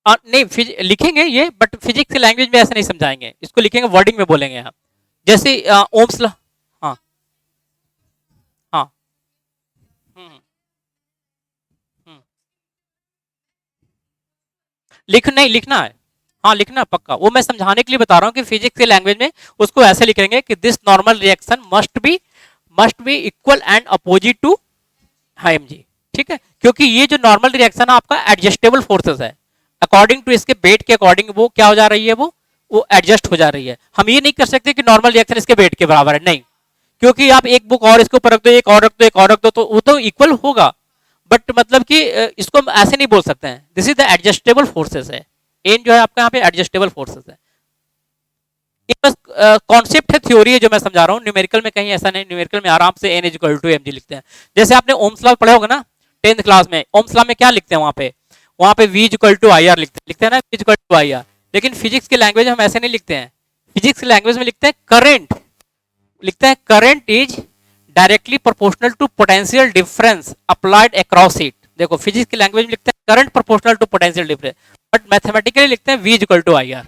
Speaker 1: नहीं लिखेंगे ये, बट फिजिक्स की लैंग्वेज में ऐसे नहीं समझाएंगे, इसको लिखेंगे वर्डिंग में बोलेंगे हम, जैसे ओम्स लॉ। हाँ हाँ। हम्म, हम्म। नहीं लिखना है, हाँ लिखना है पक्का, वो मैं समझाने के लिए बता रहा हूँ कि फिजिक्स की लैंग्वेज में उसको ऐसे लिखेंगे कि this normal reaction must be equal and opposite to M G. ठीक है, क्योंकि ये जो नॉर्मल रिएक्शन है आपका एडजस्टेबल फोर्सेस है, अकॉर्डिंग टू इसके वेट के अकॉर्डिंग वो क्या हो जा रही है, वो एडजस्ट हो जा रही है। हम ये नहीं कर सकते कि नॉर्मल रिएक्शन इसके वेट के बराबर है, नहीं, क्योंकि आप एक बुक और इसके ऊपर रख दो, एक और रख दो, एक और रख दो, तो वो तो इक्वल होगा, बट मतलब कि इसको हम ऐसे नहीं बोल सकते हैं, this is the adjustable forces है, एन जो है आपका यहाँ पे एडजस्टेबल फोर्सेस है। बस कॉन्सेप्ट है, थ्योरी है जो मैं समझा रहा हूँ, न्यूमेरिकल में कहीं ऐसा नहीं, न्यूमेरिकल में आराम से N is equal to M G लिखते हैं। जैसे आपने ओम्स लॉ पढ़े होगा ना 10th क्लास में, ओम्स लॉ में क्या लिखते हैं वहाँ पे V equal to I R लिखते हैं ना, V equal to I R. लेकिन फिजिक्स की लैंग्वेज में हम ऐसे नहीं लिखते हैं, फिजिक्स की लैंग्वेज में लिखते हैं करंट, लिखते हैं current is directly proportional to potential difference applied across it. देखो फिजिक्स की लैंग्वेज में लिखते हैं current proportional to potential difference, but mathematically लिखते हैं V equal to I R.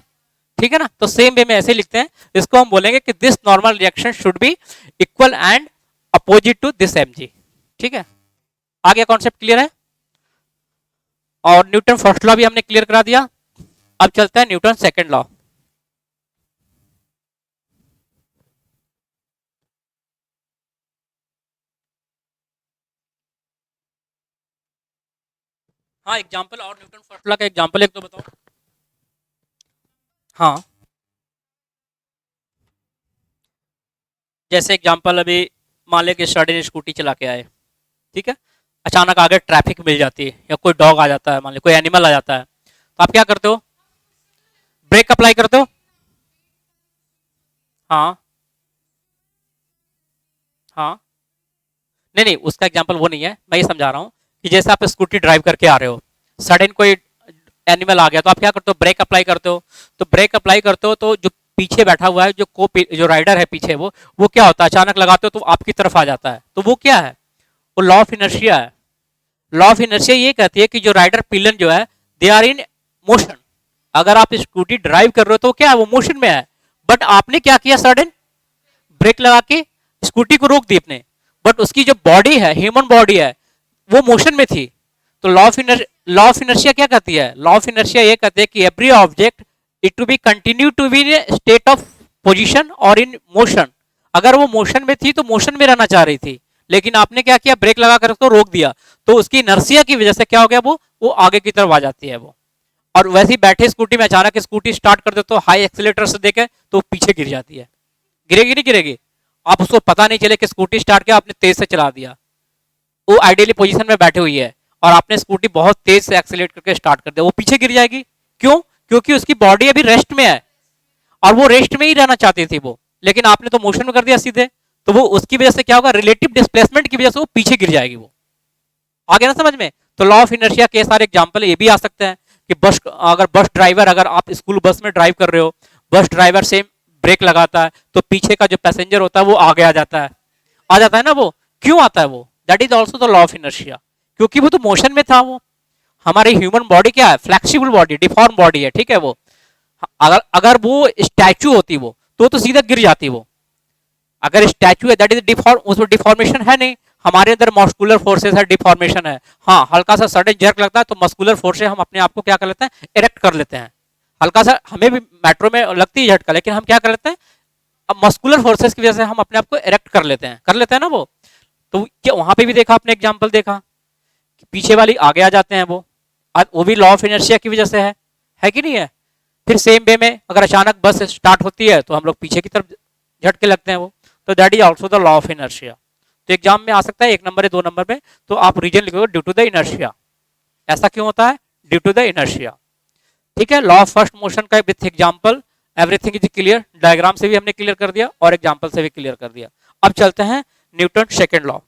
Speaker 1: ठीक है ना, तो सेम वे में ऐसे लिखते हैं, इसको हम बोलेंगे कि this normal reaction should be equal and opposite to this M G. ठीक है, आगे कॉन्सेप्ट क्लियर है, और न्यूटन फर्स्ट लॉ भी हमने क्लियर करा दिया। अब चलता है न्यूटन सेकंड लॉ। हाँ एग्जांपल, और न्यूटन फर्स्ट लॉ का एग्जांपल एक तो बताओ। हाँ जैसे एग्जांपल अभी मान ले कि सडन स्कूटी चला के आए, ठीक है, अचानक आगे ट्रैफिक मिल जाती है या कोई डॉग आ जाता है, मान लो कोई एनिमल आ जाता है, तो आप क्या करते हो, ब्रेक अप्लाई करते हो। हाँ हाँ, नहीं नहीं उसका एग्जांपल वो नहीं है, मैं ये समझा रहा हूँ कि जैसे आप स्कूटी ड्राइव करके आ रहे हो, सडन कोई एनिमल आ गया, तो आप क्या करते हो, ब्रेक अप्लाई करते हो। तो ब्रेक अप्लाई करते हो तो जो पीछे बैठा हुआ है, जो राइडर है पीछे, वो क्या होता है, अचानक लगाते हो तो आपकी तरफ आ जाता है, तो वो क्या है, वो लॉ ऑफ इनर्शिया है। लॉ ऑफ इनर्शिया ये कहती है कि जो राइडर पिलन जो है दे आर इन मोशन। अगर आप स्कूटी ड्राइव कर रहे हो तो क्या है, वो मोशन में है, बट आपने क्या किया, सडन ब्रेक लगा के स्कूटी को रोक दी अपने, बट उसकी जो बॉडी है, ह्यूमन बॉडी है, वो मोशन में थी। तो लॉ ऑफ इनर्शिया क्या कहती है, लॉ ऑफ इनर्शिया ये कहती है कि every object it to be continue to be in state of position और इन मोशन। अगर वो मोशन में थी तो मोशन में रहना चाह रही थी, लेकिन आपने क्या किया, ब्रेक लगा कर उसको रोक दिया, तो उसकी इनर्शिया की वजह से क्या हो गया, वो आगे की तरफ आ जाती है वो। और वैसे ही बैठे स्कूटी में अचानक स्कूटी स्टार्ट कर दे तो हाई एक्सीलेटर से देखे तो पीछे गिर जाती है, गिरेगी नहीं गिरेगी, आप उसको पता नहीं चले कि स्कूटी स्टार्ट किया आपने, तेज से चला दिया, वो आइडियली पोजीशन में बैठी हुई है और आपने स्कूटी बहुत तेज से एक्सीलेट करके स्टार्ट कर दिया, वो पीछे गिर जाएगी। क्यों, क्योंकि उसकी बॉडी अभी रेस्ट में है और वो रेस्ट में ही रहना चाहती थी वो, लेकिन आपने तो मोशन में कर दिया सीधे, तो वो उसकी वजह से क्या होगा, रिलेटिव डिस्प्लेसमेंट की वजह से वो पीछे गिर जाएगी वो। आगे ना समझ में, तो लॉ ऑफ इनर्शिया के सारे एग्जांपल ये भी आ सकते हैं कि बस ड्राइवर, अगर आप स्कूल बस में ड्राइव कर रहे हो, बस ड्राइवर से ब्रेक लगाता है तो पीछे का जो पैसेंजर होता है वो आगे आ जाता है ना, वो क्यों आता है, वो that is also the law of inertia, क्योंकि वो तो मोशन में था। वो हमारी ह्यूमन बॉडी क्या है, फ्लेक्सिबल बॉडी, डिफॉर्म बॉडी है, ठीक है। वो अगर वो स्टैचू होती वो तो सीधा गिर जाती वो। अगर स्टैचू है दैट इज डिफॉर्म, उसमें डिफॉर्मेशन है नहीं, हमारे अंदर मस्कुलर फोर्सेस है, डिफॉर्मेशन है। हाँ हल्का सा सडन जर्क लगता है तो मस्कुलर फोर्स से हम अपने आप को क्या कर लेते हैं, इरेक्ट कर लेते हैं। हल्का सा हमें भी मेट्रो में लगती है झटका, लेकिन हम क्या कर लेते हैं, अब मस्कुलर फोर्सेस की वजह से हम अपने आप को इरेक्ट कर लेते हैं ना वो। तो क्या वहां पे भी देखा आपने एग्जाम्पल देखा कि पीछे वाली आगे आ जाते हैं वो भी लॉ ऑफ इनर्शिया की वजह से है कि नहीं है। फिर सेम वे में अगर अचानक बस स्टार्ट होती है तो हम लोग पीछे की तरफ झटके लगते हैं वो, तो that is also the law of inertia. तो एग्जाम में आ सकता है 1 नंबर या 2 नंबर में, तो आप रीजन लिखोगे ड्यू टू द इनर्शिया। ऐसा क्यों होता है? Due to the inertia. ठीक है, लॉ ऑफ फर्स्ट मोशन का with example everything is clear. Diagram से भी हमने क्लियर कर दिया और एग्जांपल से भी क्लियर कर दिया। अब चलते हैं न्यूटन सेकंड लॉ।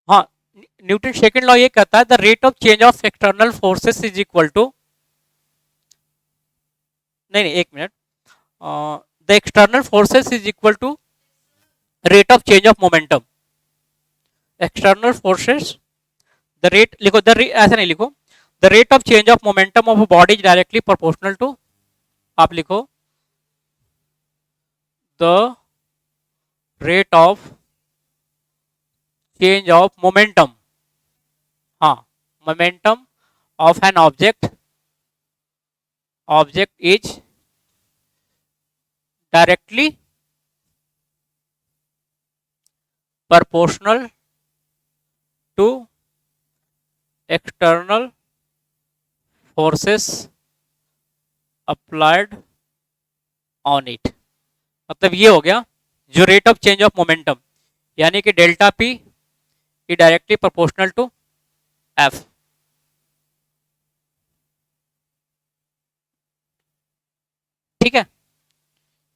Speaker 1: हाँ, न्यूटन सेकंड लॉ ये कहता है the rate of change of external forces is equal to, नहीं नहीं एक minute, the external forces is equal to rate of change of momentum. External forces, the rate लिखो, ऐसा नहीं लिखो, the rate of change of momentum of body is directly proportional to, आप लिखो the rate of change of momentum, हाँ, momentum of an object is directly proportional to external forces applied on it। मतलब ये हो गया जो rate of change of momentum, यानी कि delta P E directly proportional to F. ठीक है,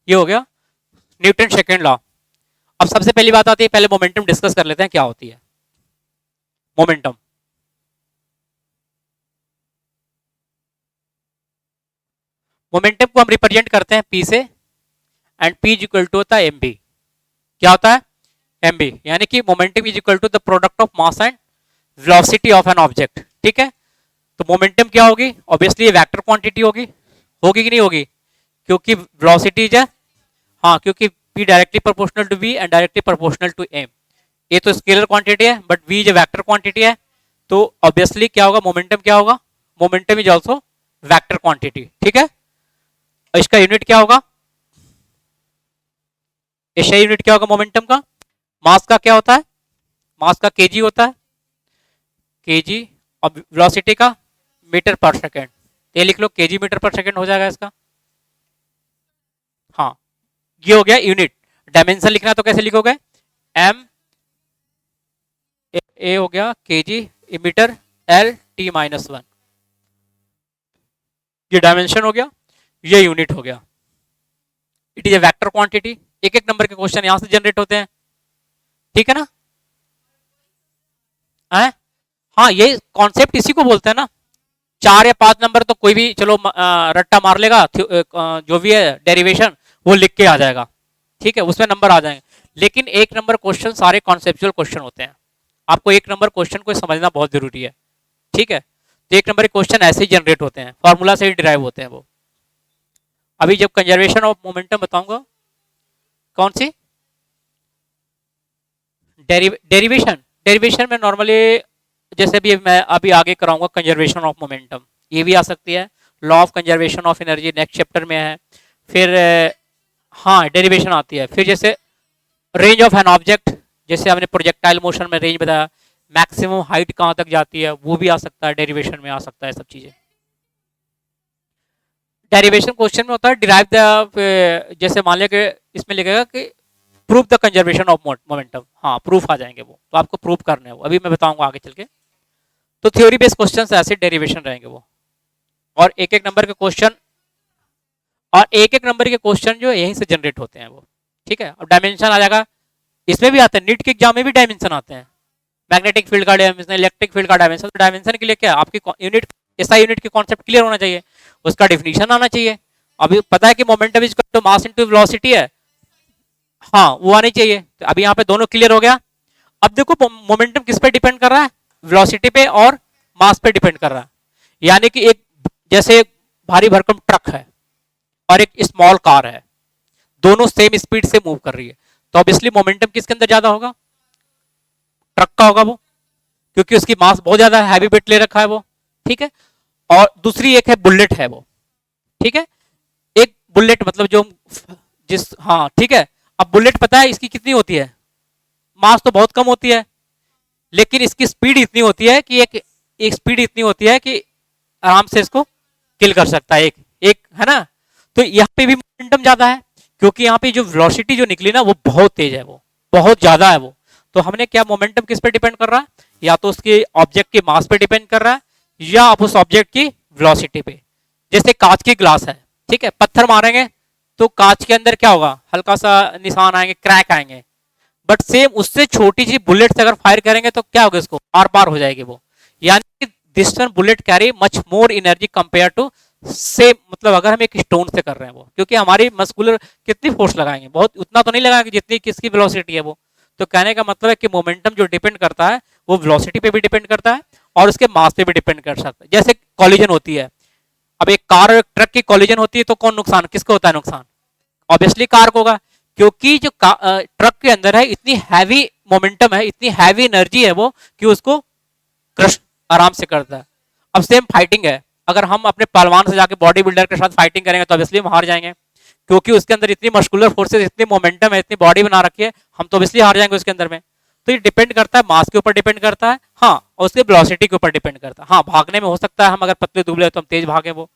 Speaker 1: ये हो गया न्यूटन सेकंड लॉ। अब सबसे पहली बात आती है, पहले मोमेंटम डिस्कस कर लेते हैं क्या होती है मोमेंटम। मोमेंटम को हम रिप्रेजेंट करते हैं पी से, and P is equal to होता है एम बी। क्या होता है? एम बी, यानी कि momentum is equal to the product of mass and velocity of an object. ठीक है, तो मोमेंटम क्या होगी? ऑब्वियसली ये वेक्टर क्वांटिटी होगी, होगी कि नहीं होगी? क्योंकि वेलोसिटी है, हाँ, क्योंकि p directly proportional to v and directly proportional to m। ये तो स्केलर क्वांटिटी है, बट v जो वेक्टर क्वांटिटी है, तो ऑब्वियसली क्या होगा? मोमेंटम क्या होगा? Momentum is also vector quantity. ठीक है, और इसका यूनिट क्या होगा? इसका यूनिट क्या होगा मोमेंटम का? मास का क्या होता है? मास का केजी होता है, केजी, और वेलोसिटी का मीटर पर सेकेंड। ये लिख लो, केजी मीटर पर सेकेंड हो जाएगा इसका। हाँ, ये हो गया यूनिट। डायमेंशन लिखना तो कैसे लिखोगे? एम ए हो गया KG metre L T minus 1, ये डायमेंशन हो गया, ये यूनिट हो गया। It is a vector quantity. एक एक नंबर के क्वेश्चन यहां से जनरेट होते हैं। ठीक है ना? है? हाँ, ये कॉन्सेप्ट इसी को बोलते हैं ना। 4 या 5 नंबर तो कोई भी चलो रट्टा मार लेगा, जो भी है डेरिवेशन वो लिख के आ जाएगा। ठीक है, उसमें नंबर आ जाएंगे। लेकिन 1 नंबर क्वेश्चन सारे कॉन्सेप्चुअल क्वेश्चन होते हैं। आपको 1 नंबर क्वेश्चन को समझना बहुत जरूरी है। ठीक है, तो 1 नंबर के क्वेश्चन ऐसे ही जनरेट होते हैं, फॉर्मूला से ही डिराइव होते हैं वो। अभी जब कंजर्वेशन ऑफ मोमेंटम बताऊंगा, कौन सी डेरिवेशन में नॉर्मली, जैसे भी मैं अभी आगे कराऊंगा कंजर्वेशन ऑफ मोमेंटम, ये भी आ सकती है। Law of conservation of energy next chapter में है। फिर हाँ, डेरिवेशन आती है। फिर जैसे रेंज ऑफ एन ऑब्जेक्ट, जैसे हमने प्रोजेक्टाइल मोशन में रेंज बताया, मैक्सिमम हाइट कहाँ तक जाती है, वो भी आ सकता है, डेरिवेशन में आ सकता है सब चीजें। डेरिवेशन क्वेश्चन में होता है डिराइव द, जैसे मान लिया कि इसमें लिखेगा कि proof the conservation of momentum, हाँ, प्रूफ आ जाएंगे वो, तो आपको प्रूफ करने हैं वो, अभी मैं बताऊंगा आगे चल के। तो थ्योरी बेस्ड क्वेश्चन ऐसे डेरिवेशन रहेंगे वो, और एक एक नंबर के क्वेश्चन, और एक एक नंबर के क्वेश्चन जो यहीं से जनरेट होते हैं वो। ठीक है, अब डायमेंशन आ जाएगा, इसमें भी आते हैं, नीट के एग्जाम में भी डायमेंशन आते हैं। मैग्नेटिक फील्ड का डायमेंशन, इलेक्ट्रिक फील्ड का डायमेंशन। तो डायमेंशन के लिए क्या, आपकी यूनिट, ऐसा यूनिट के कॉन्सेप्ट क्लियर होना चाहिए, उसका डिफिनीशन आना चाहिए। अभी पता है कि momentum is equal to mass into velocity है, हाँ, वो आनी चाहिए। तो अभी यहाँ पे दोनों क्लियर हो गया। अब देखो मोमेंटम किस पे डिपेंड कर रहा है? वेलोसिटी पे और मास पे डिपेंड कर रहा है। यानी कि एक, जैसे भारी भरकम ट्रक है और एक स्मॉल कार है, दोनों सेम स्पीड से मूव कर रही है, तो ऑब्वियसली मोमेंटम किसके अंदर ज्यादा होगा? ट्रक का होगा वो, क्योंकि उसकी मास बहुत ज्यादा है, हैवी वेट ले रखा है वो। ठीक है, और दूसरी एक है बुलेट है वो। ठीक है, एक बुलेट मतलब जो जिस, हाँ ठीक है। अब बुलेट पता है इसकी कितनी होती है, मास तो बहुत कम होती है, लेकिन इसकी स्पीड इतनी होती है कि एक स्पीड इतनी होती है कि आराम से इसको किल कर सकता है एक एक, है ना। तो यहाँ पे भी मोमेंटम ज्यादा है, क्योंकि यहाँ पे जो वेलोसिटी जो निकली ना वो बहुत तेज है, वो बहुत ज्यादा है वो। तो हमने क्या, मोमेंटम किस पे डिपेंड कर रहा है, या तो उसके ऑब्जेक्ट के मास पे डिपेंड कर रहा है, या आप उस ऑब्जेक्ट की वेलोसिटी पे। जैसे कांच की ग्लास है, ठीक है, पत्थर मारेंगे तो कांच के अंदर क्या होगा, हल्का सा निशान आएंगे, क्रैक आएंगे। बट सेम उससे छोटी सी बुलेट से अगर फायर करेंगे तो क्या होगा, इसको आर पार हो जाएगी वो। यानी कि this one bullet carry much more energy compare to same, मतलब अगर हम एक स्टोन से कर रहे हैं वो, क्योंकि हमारी मस्कुलर कितनी फोर्स लगाएंगे, बहुत उतना तो नहीं लगाएंगे जितनी किसकी वेलोसिटी है वो। तो कहने का मतलब है कि मोमेंटम जो डिपेंड करता है वो वेलोसिटी पे भी डिपेंड करता है और उसके मास पे भी डिपेंड कर सकता है। जैसे कॉलिजन होती है, अब एक कार और एक ट्रक की कॉलिजन होती है तो कौन नुकसान, किसको होता है नुकसान, ऑब्वियसली कार को होगा, क्योंकि जो ट्रक के अंदर है इतनी हैवी मोमेंटम है, इतनी हैवी एनर्जी है वो, कि उसको क्रश आराम से करता है। अब सेम फाइटिंग है, अगर हम अपने पहलवान से जाके बॉडी बिल्डर के साथ फाइटिंग करेंगे तो ऑब्वियसली हम हार जाएंगे, क्योंकि उसके अंदर इतनी मस्कुलर फोर्सेस, इतनी मोमेंटम है, इतनी बॉडी बना रखी है, हम तो ऑब्वियसली हार जाएंगे उसके अंदर में। तो ये डिपेंड करता है, मास के ऊपर डिपेंड करता है, हाँ, और उसके वेलोसिटी के ऊपर डिपेंड करता है। हाँ, भागने में हो सकता है हम अगर पतले दुबले तो हम तेज भागे वो,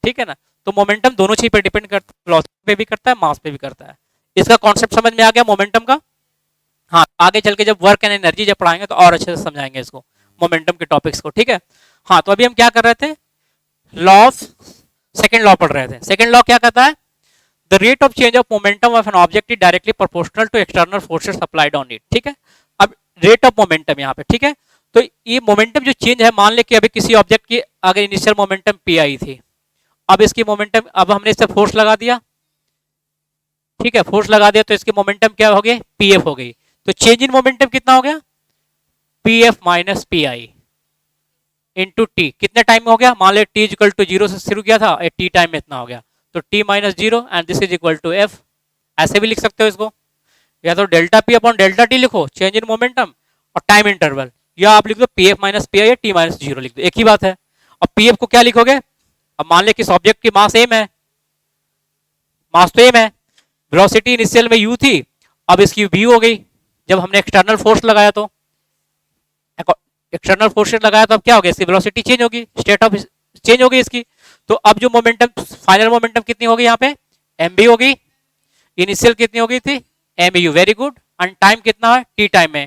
Speaker 1: ठीक है ना। तो मोमेंटम दोनों चीज पे डिपेंड करता है, वेलोसिटी पे भी करता है, मास पे भी करता है। इसका कॉन्सेप्ट समझ में आ गया मोमेंटम का। हाँ, आगे चल के जब वर्क एंड एनर्जी जब पढ़ाएंगे तो और अच्छे से समझाएंगे इसको, मोमेंटम के टॉपिक्स को, ठीक है। हाँ, तो अभी हम क्या कर रहे थे, लॉ ऑफ, सेकंड लॉ पढ़ रहे थे। सेकंड लॉ क्या कहता है, the rate of change of momentum of an object is directly proportional to external forces applied on it, ठीक है। अब रेट ऑफ मोमेंटम यहाँ पे, ठीक है, तो ये मोमेंटम जो चेंज है, मान ले कि अभी किसी ऑब्जेक्ट की अगर इनिशियल मोमेंटम पी आई थी, अब इसकी मोमेंटम, अब हमने इससे फोर्स लगा दिया, ठीक है, फोर्स लगा दिया तो इसकी मोमेंटम क्या हो गई, पी एफ हो गई। तो चेंज इन मोमेंटम कितना हो गया, पी एफ माइनस पी आई इंटू टी। कितने टाइम में हो गया, मान ले टी इक्वल टू जीरो से शुरू किया था, टी टाइम में इतना हो गया, तो T minus zero and this is equal to F. ऐसे भी लिख सकते हो इसको, या तो delta P upon delta T लिखो, चेंज इन मोमेंटम और टाइम इंटरवल, या आप लिख दो P F minus P I, T minus zero लिख दो, एक ही बात है। अब पी एफ को क्या लिखोगे, अब मान ले किस ऑब्जेक्ट की मास एम है, मास तो एम है, वेलोसिटी इनिशियल में यू थी, अब इसकी वी हो गई, जब हमने एक्सटर्नल फोर्स लगाया तो, एक्सटर्नल फोर्स लगाया तो अब क्या हो गया, इसकी वेलोसिटी चेंज होगी, स्टेट ऑफ चेंज होगी इसकी। तो अब जो मोमेंटम, फाइनल मोमेंटम कितनी होगी यहाँ पे, एम बी होगी, इनिशियल कितनी होगी थी, M U, very good, and time कितना है, टी टाइम में,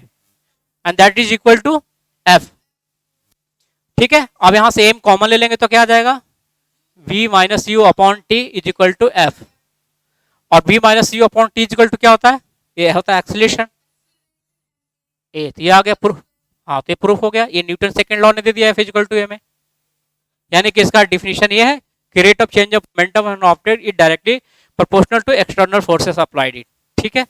Speaker 1: and that is equal to F, ठीक है। अब यहां से एम कॉमन ले लेंगे तो क्या आ जाएगा, v minus U upon T is equal to F, और v minus U upon T is equal to क्या होता है, ये होता है एक्सीलरेशन, ए, तो ये आ गया प्रूफ। हाँ, तो ये प्रूफ हो गया, ये न्यूटन सेकंड लॉ ने दे दिया एफ इक्वल टू ए में। यानी कि इसका डिफिनेशन ये है कि rate of change of momentum of an object is directly proportional to external forces applied it, ठीक है।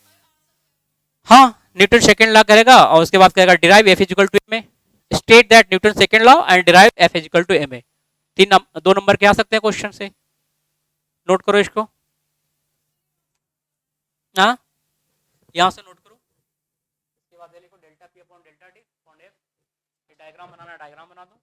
Speaker 1: हाँ, न्यूटन सेकंड लॉ करेगा और उसके बाद करेगा derive f equal to a में, state that Newton second law and derive f equal to a में। दो नंबर के आ सकते हैं क्वेश्चन से, नोट करो इसको, हाँ, यहां से नोट करो। उसके बाद लिखो delta P upon delta t upon f, diagram बनाना, डायग्राम बना दो।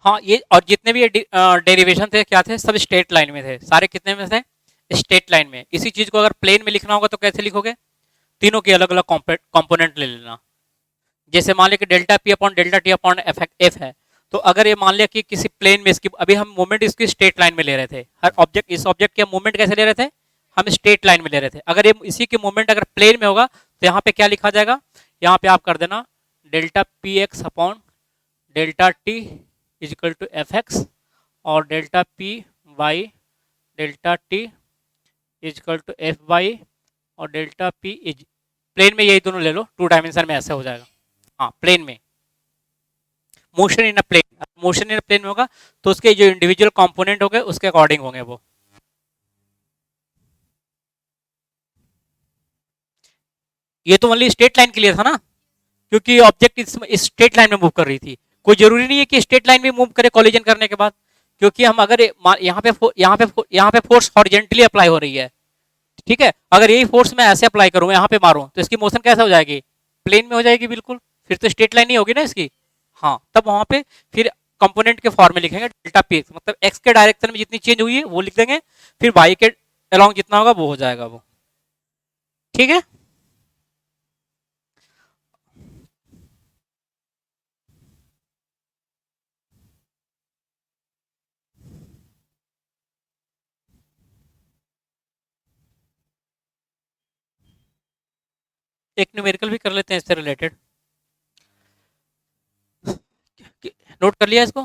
Speaker 1: हाँ, ये और जितने भी डेरिवेशन थे क्या थे, सब स्ट्रेट लाइन में थे सारे, कितने में थे, स्ट्रेट लाइन में। इसी चीज को अगर प्लेन में लिखना होगा तो कैसे लिखोगे, तीनों के अलग अलग कंपोनेंट ले लेना। जैसे मान लिया कि delta P upon delta t upon F है, तो अगर ये मान लिया कि किसी प्लेन में इसकी, अभी हम मूवमेंट इसकी स्ट्रेट लाइन में ले रहे थे, हर ऑब्जेक्ट, इस ऑब्जेक्ट के मूवमेंट कैसे ले रहे थे, हम स्ट्रेट लाइन में ले रहे थे। अगर ये इसी की मूवमेंट अगर प्लेन में होगा तो यहाँ पे क्या लिखा जाएगा, यहाँ पे आप कर देना delta p x upon delta t is equal to f x, और delta p y delta t is equal to f y, और डेल्टा पी इज, प्लेन में यही दोनों ले लो, टू डायमेंशन में ऐसे हो जाएगा, हाँ प्लेन में। Motion in a plane, motion in a plane होगा तो उसके जो इंडिविजुअल कंपोनेंट होंगे उसके अकॉर्डिंग होंगे वो। ये तो ओनली स्ट्रेट लाइन के लिए था ना, क्योंकि ऑब्जेक्ट इस स्ट्रेट लाइन में मूव कर रही थी। कोई जरूरी नहीं है कि स्ट्रेट लाइन में मूव करे कोलिजन करने के बाद, क्योंकि हम अगर यहाँ पे फोर्स हॉरिजेंटली अप्लाई हो रही है, ठीक है, अगर यही फोर्स मैं ऐसे अप्लाई करूँ यहाँ पे मारूं तो इसकी मोशन कैसे हो जाएगी, प्लेन में हो जाएगी बिल्कुल, फिर तो स्ट्रेट लाइन ही होगी ना इसकी। हाँ, तब वहां पे फिर कंपोनेंट के फॉर्म में लिखेंगे डेल्टा पी एक्स, मतलब एक्स के डायरेक्शन में जितनी चेंज हुई है वो लिख देंगे, फिर वाई के अलोंग जितना होगा वो हो जाएगा वो। ठीक है, एक न्यूमेरिकल भी कर लेते हैं इससे रिलेटेड, नोट कर लिया इसको।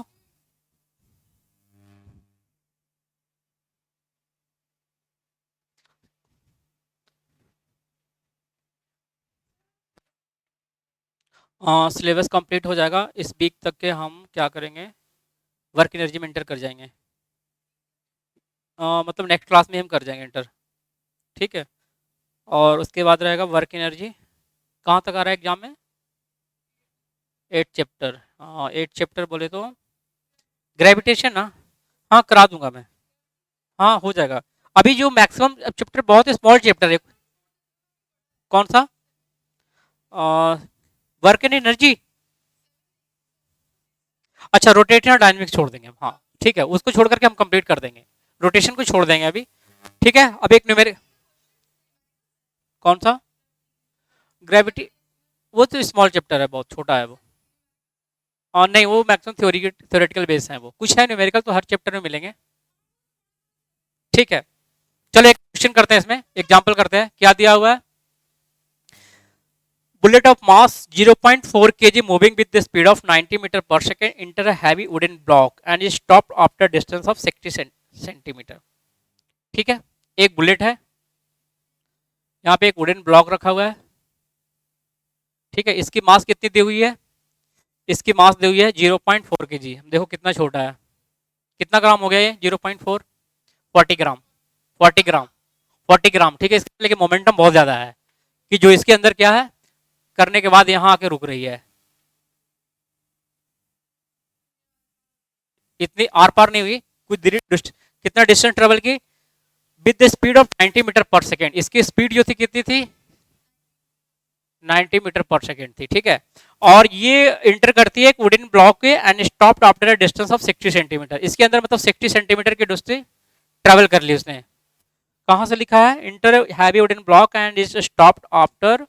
Speaker 1: सिलेबस कंप्लीट हो जाएगा इस वीक तक के, हम क्या करेंगे, वर्क एनर्जी में इंटर कर जाएंगे, मतलब नेक्स्ट क्लास में हम कर जाएंगे इंटर। ठीक है, और उसके बाद रहेगा वर्क एनर्जी, कहाँ तक आ रहा है एग्जाम में, 8 चैप्टर। हाँ 8 चैप्टर बोले तो ग्रेविटेशन ना, हाँ करा दूंगा मैं, हाँ हो जाएगा। अभी जो मैक्सिमम चैप्टर बहुत स्मॉल चैप्टर है, कौन सा, वर्क एंड एनर्जी, अच्छा रोटेशनल डायनेमिक्स छोड़ देंगे हम, हाँ ठीक है, उसको छोड़ करके हम कंप्लीट कर देंगे, रोटेशन को छोड़ देंगे अभी। ठीक है, अब एक न्यूमेरिक, कौन सा, ग्रेविटी, वो तो स्मॉल चैप्टर है, बहुत छोटा है वो, और नहीं वो मैक्सिमम थ्योरेटिकल बेस है, वो कुछ है न्यूमेरिकल तो हर चैप्टर में मिलेंगे। ठीक है, चलो एक क्वेश्चन करते हैं, इसमें एग्जांपल करते हैं, क्या दिया हुआ है, bullet of mass 0.4 kg moving with the speed of 90 meter per second enter a heavy wooden block and is stopped after distance of 60 centimetre. ठीक है, एक बुलेट है, यहाँ पे एक वुडन ब्लॉक रखा हुआ है, ठीक है, इसकी मास कितनी दी हुई है, इसकी मास दी हुई है 0.4 kg, देखो कितना छोटा है, कितना ग्राम हो गया ये 0.4, 40 ग्राम, 40 ग्राम, 40 ग्राम, ठीक है, इसके लेकिन मोमेंटम बहुत ज्यादा है कि जो इसके अंदर क्या है करने के बाद यहाँ आके रुक रही है, इतनी आर पार नहीं हुई, कुछ कितना डिस्टेंस ट्रेवल की, with the speed of 90 metre पर सेकेंड, इसकी स्पीड जो थी कितनी थी 90 मीटर पर सेकेंड थी। ठीक है, और ये इंटर करती है एक वुडन ब्लॉक के and stopped after a distance of 60 centimetre, इसके अंदर मतलब 60 सेंटीमीटर की डिस्टेंस ट्रेवल कर ली उसने, कहाँ से लिखा है, inter heavy wooden block and is stopped after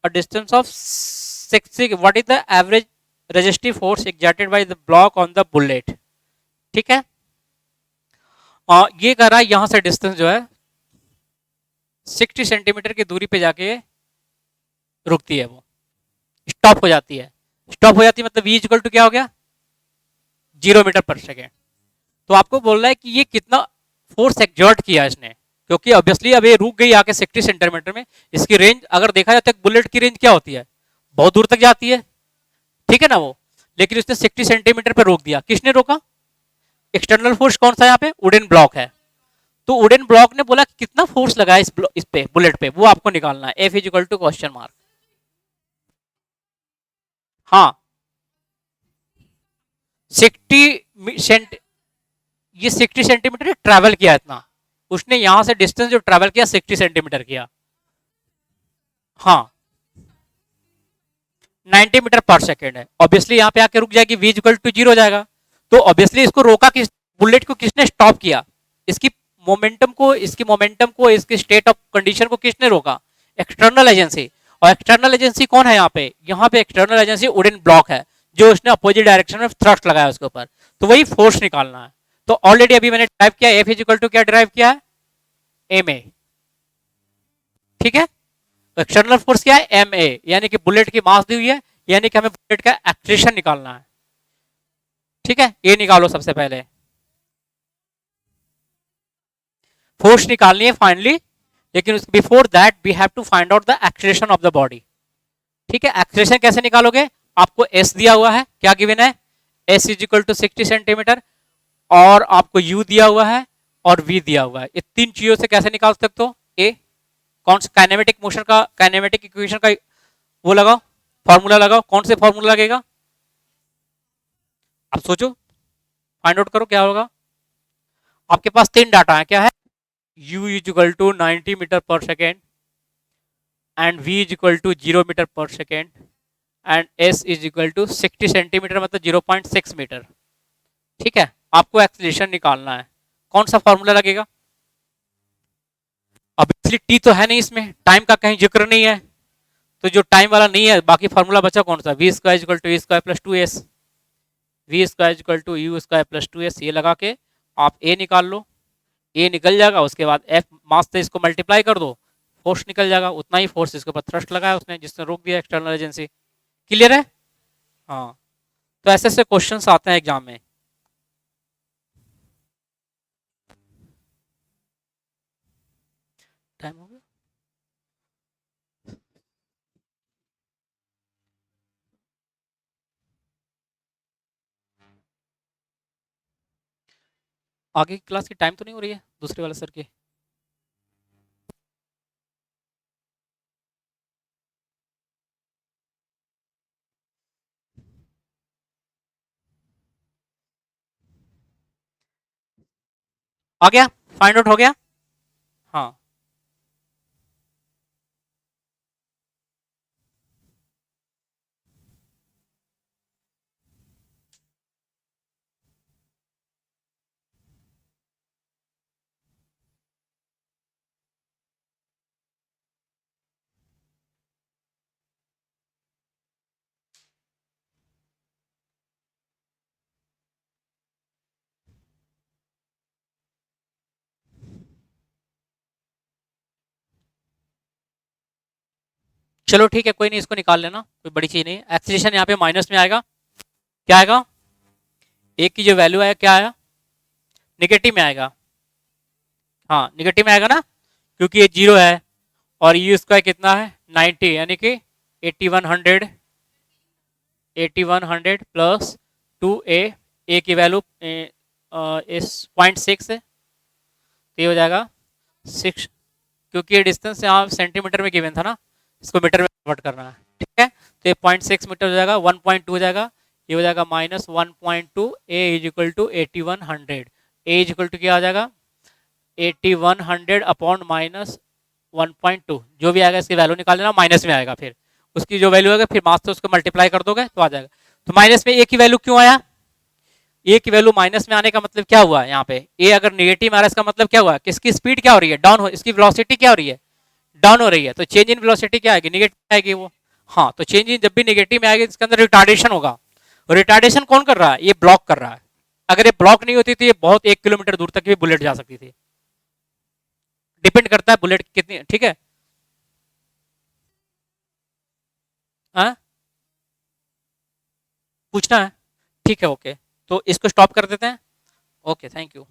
Speaker 1: a distance of 60, what is the average resistive force exerted by the block on the bullet। ठीक है, ये कर रहा है यहां से डिस्टेंस जो है 60 सेंटीमीटर की दूरी पे जाके रुकती है, वो स्टॉप हो जाती है, स्टॉप हो जाती है मतलब v इक्वल टू क्या हो गया 0 मीटर पर सेकेंड। तो आपको बोल रहा है कि ये कितना फोर्स एक्सर्ट किया इसने, क्योंकि ऑब्वियसली अब ये रुक गई आके 60 सेंटीमीटर में, इसकी रेंज अगर देखा जाए तो बुलेट की रेंज क्या होती है बहुत दूर तक जाती है, ठीक है ना वो, लेकिन उसने 60 सेंटीमीटर पर रोक दिया, किसने रोका, एक्सटर्नल फोर्स कौन सा यहाँ पे वुडन ब्लॉक है, तो वुडन ब्लॉक ने बोला कि कितना फोर्स लगा है इस पे बुलेट पे, वो आपको निकालना है, F is equal to question mark. हाँ 60 सेंट, ये 60 सेंटीमीटर ट्रैवल किया इतना, उसने यहां से डिस्टेंस जो ट्रैवल किया 60 सेंटीमीटर किया, हाँ 90 मीटर पर सेकेंड है, ऑब्वियसली यहाँ पे आके रुक जाएगी, v इक्वल टू 0 हो जाएगा, तो ऑब्वियसली इसको रोका किस, बुलेट को किसने स्टॉप किया, इसकी मोमेंटम को, इसकी मोमेंटम को, इसकी स्टेट ऑफ कंडीशन को किसने रोका, एक्सटर्नल एजेंसी, और एक्सटर्नल एजेंसी कौन है यहाँ पे एक्सटर्नल एजेंसी वुडन ब्लॉक है, जो उसने अपोजिट डायरेक्शन में थ्रस्ट लगाया उसके ऊपर, तो वही फोर्स निकालना है। तो ऑलरेडी अभी मैंने ड्राइव किया, एफ इज इक्वल टू क्या ड्राइव किया है एम ए, ठीक है, तो एक्सटर्नल फोर्स क्या है एम ए, यानी कि बुलेट की मास दी हुई है, यानी कि हमें बुलेट का एक्सलेरेशन निकालना है। ठीक है, ये निकालो सबसे पहले, फोर्स निकालनी है फाइनली, लेकिन before that we have to find out the acceleration of the body. ठीक है, एक्सलेरेशन कैसे निकालोगे, आपको एस दिया हुआ है, क्या गिवन है, S is equal to 60 centimetre, और आपको यू दिया हुआ है और वी दिया हुआ है। ये तीन चीजों से कैसे निकाल सकते हो, ए कौन सा काइनेमेटिक मोशन का, काइनेमेटिक इक्वेशन का वो लगाओ, फॉर्मूला लगाओ, कौन से फॉर्मूला लगेगा, आप सोचो, फाइंड आउट करो क्या होगा। आपके पास तीन डाटा है, क्या है, u is equal to 90 metre पर second and v is equal to 0 metre पर second and s is equal to 60 centimetre मतलब 0.6 मीटर। ठीक है, आपको एक्सीलरेशन निकालना है, कौन सा फॉर्मूला लगेगा, अब इसलिए टी तो है नहीं इसमें, टाइम का कहीं जिक्र नहीं है, तो जो टाइम वाला नहीं है बाकी फॉर्मूला बचा कौन सा, V square equal to A square plus 2s, V square equal to U square plus 2s, ये लगा के आप ए निकाल लो, ए निकल जाएगा, उसके बाद एफ मास से इसको मल्टीप्लाई कर दो, फोर्स निकल जाएगा, उतना ही फोर्स इसके ऊपर थ्रस्ट लगाया उसने जिसने रोक दिया एक्सटर्नल एजेंसी। क्लियर है, हाँ, तो ऐसे ऐसे क्वेश्चंस आते हैं एग्जाम में। टाइम हो गया, आगे की क्लास की टाइम तो नहीं हो रही है दूसरे वाले सर की, आ गया, फाइंड आउट हो गया, हाँ, चलो ठीक है, कोई नहीं, इसको निकाल लेना, कोई बड़ी चीज नहीं, एक्सीलरेशन यहाँ पे माइनस में आएगा, क्या आएगा, एक की जो वैल्यू आया क्या आया, निगेटिव में आएगा, हाँ निगेटिव में आएगा ना, क्योंकि ये जीरो है, और यू स्क्वायर कितना है 90, यानी कि 8100, 8100 प्लस 2a, ए की वैल्यू इस 0.6 है, तो ये हो जाएगा 6, क्योंकि ये डिस्टेंस यहाँ सेंटीमीटर में गिवन था ना, इसको मीटर में कन्वर्ट करना है, ठीक है, तो ये 0.6 मीटर हो जाएगा, 1.2 हो जाएगा, ये हो जाएगा minus 1.2, A is equal to 8100, A is equal to क्या आ जाएगा 8100 अपॉन माइनस 1.2, जो भी आएगा इसकी वैल्यू निकाल लेना, माइनस में आएगा, फिर उसकी जो वैल्यू आएगा फिर मास से उसको मल्टीप्लाई कर दोगे तो आ जाएगा। तो माइनस में ए की वैल्यू क्यों आया, ए की वैल्यू माइनस में आने का मतलब क्या हुआ, यहाँ पे ए अगर निगेटिव में आ रहा है इसका मतलब क्या हुआ, किसकी स्पीड क्या हो रही है, डाउन हो, इसकी वेलोसिटी क्या हो रही है, डाउन हो रही है, तो चेंज इन वेलोसिटी क्या आएगी, निगेटिव आएगी वो, हाँ, तो चेंज इन जब भी निगेटिव में आएगी इसके अंदर रिटार्डेशन होगा, और रिटार्डेशन कौन कर रहा है, ये ब्लॉक कर रहा है, अगर ये ब्लॉक नहीं होती तो ये बहुत 1 किलोमीटर दूर तक भी बुलेट जा सकती थी, डिपेंड करता है बुलेट कितनी, ठीक है, हाँ पूछना है, ठीक है, ओके, तो इसको स्टॉप कर देते हैं, ओके, थैंक यू।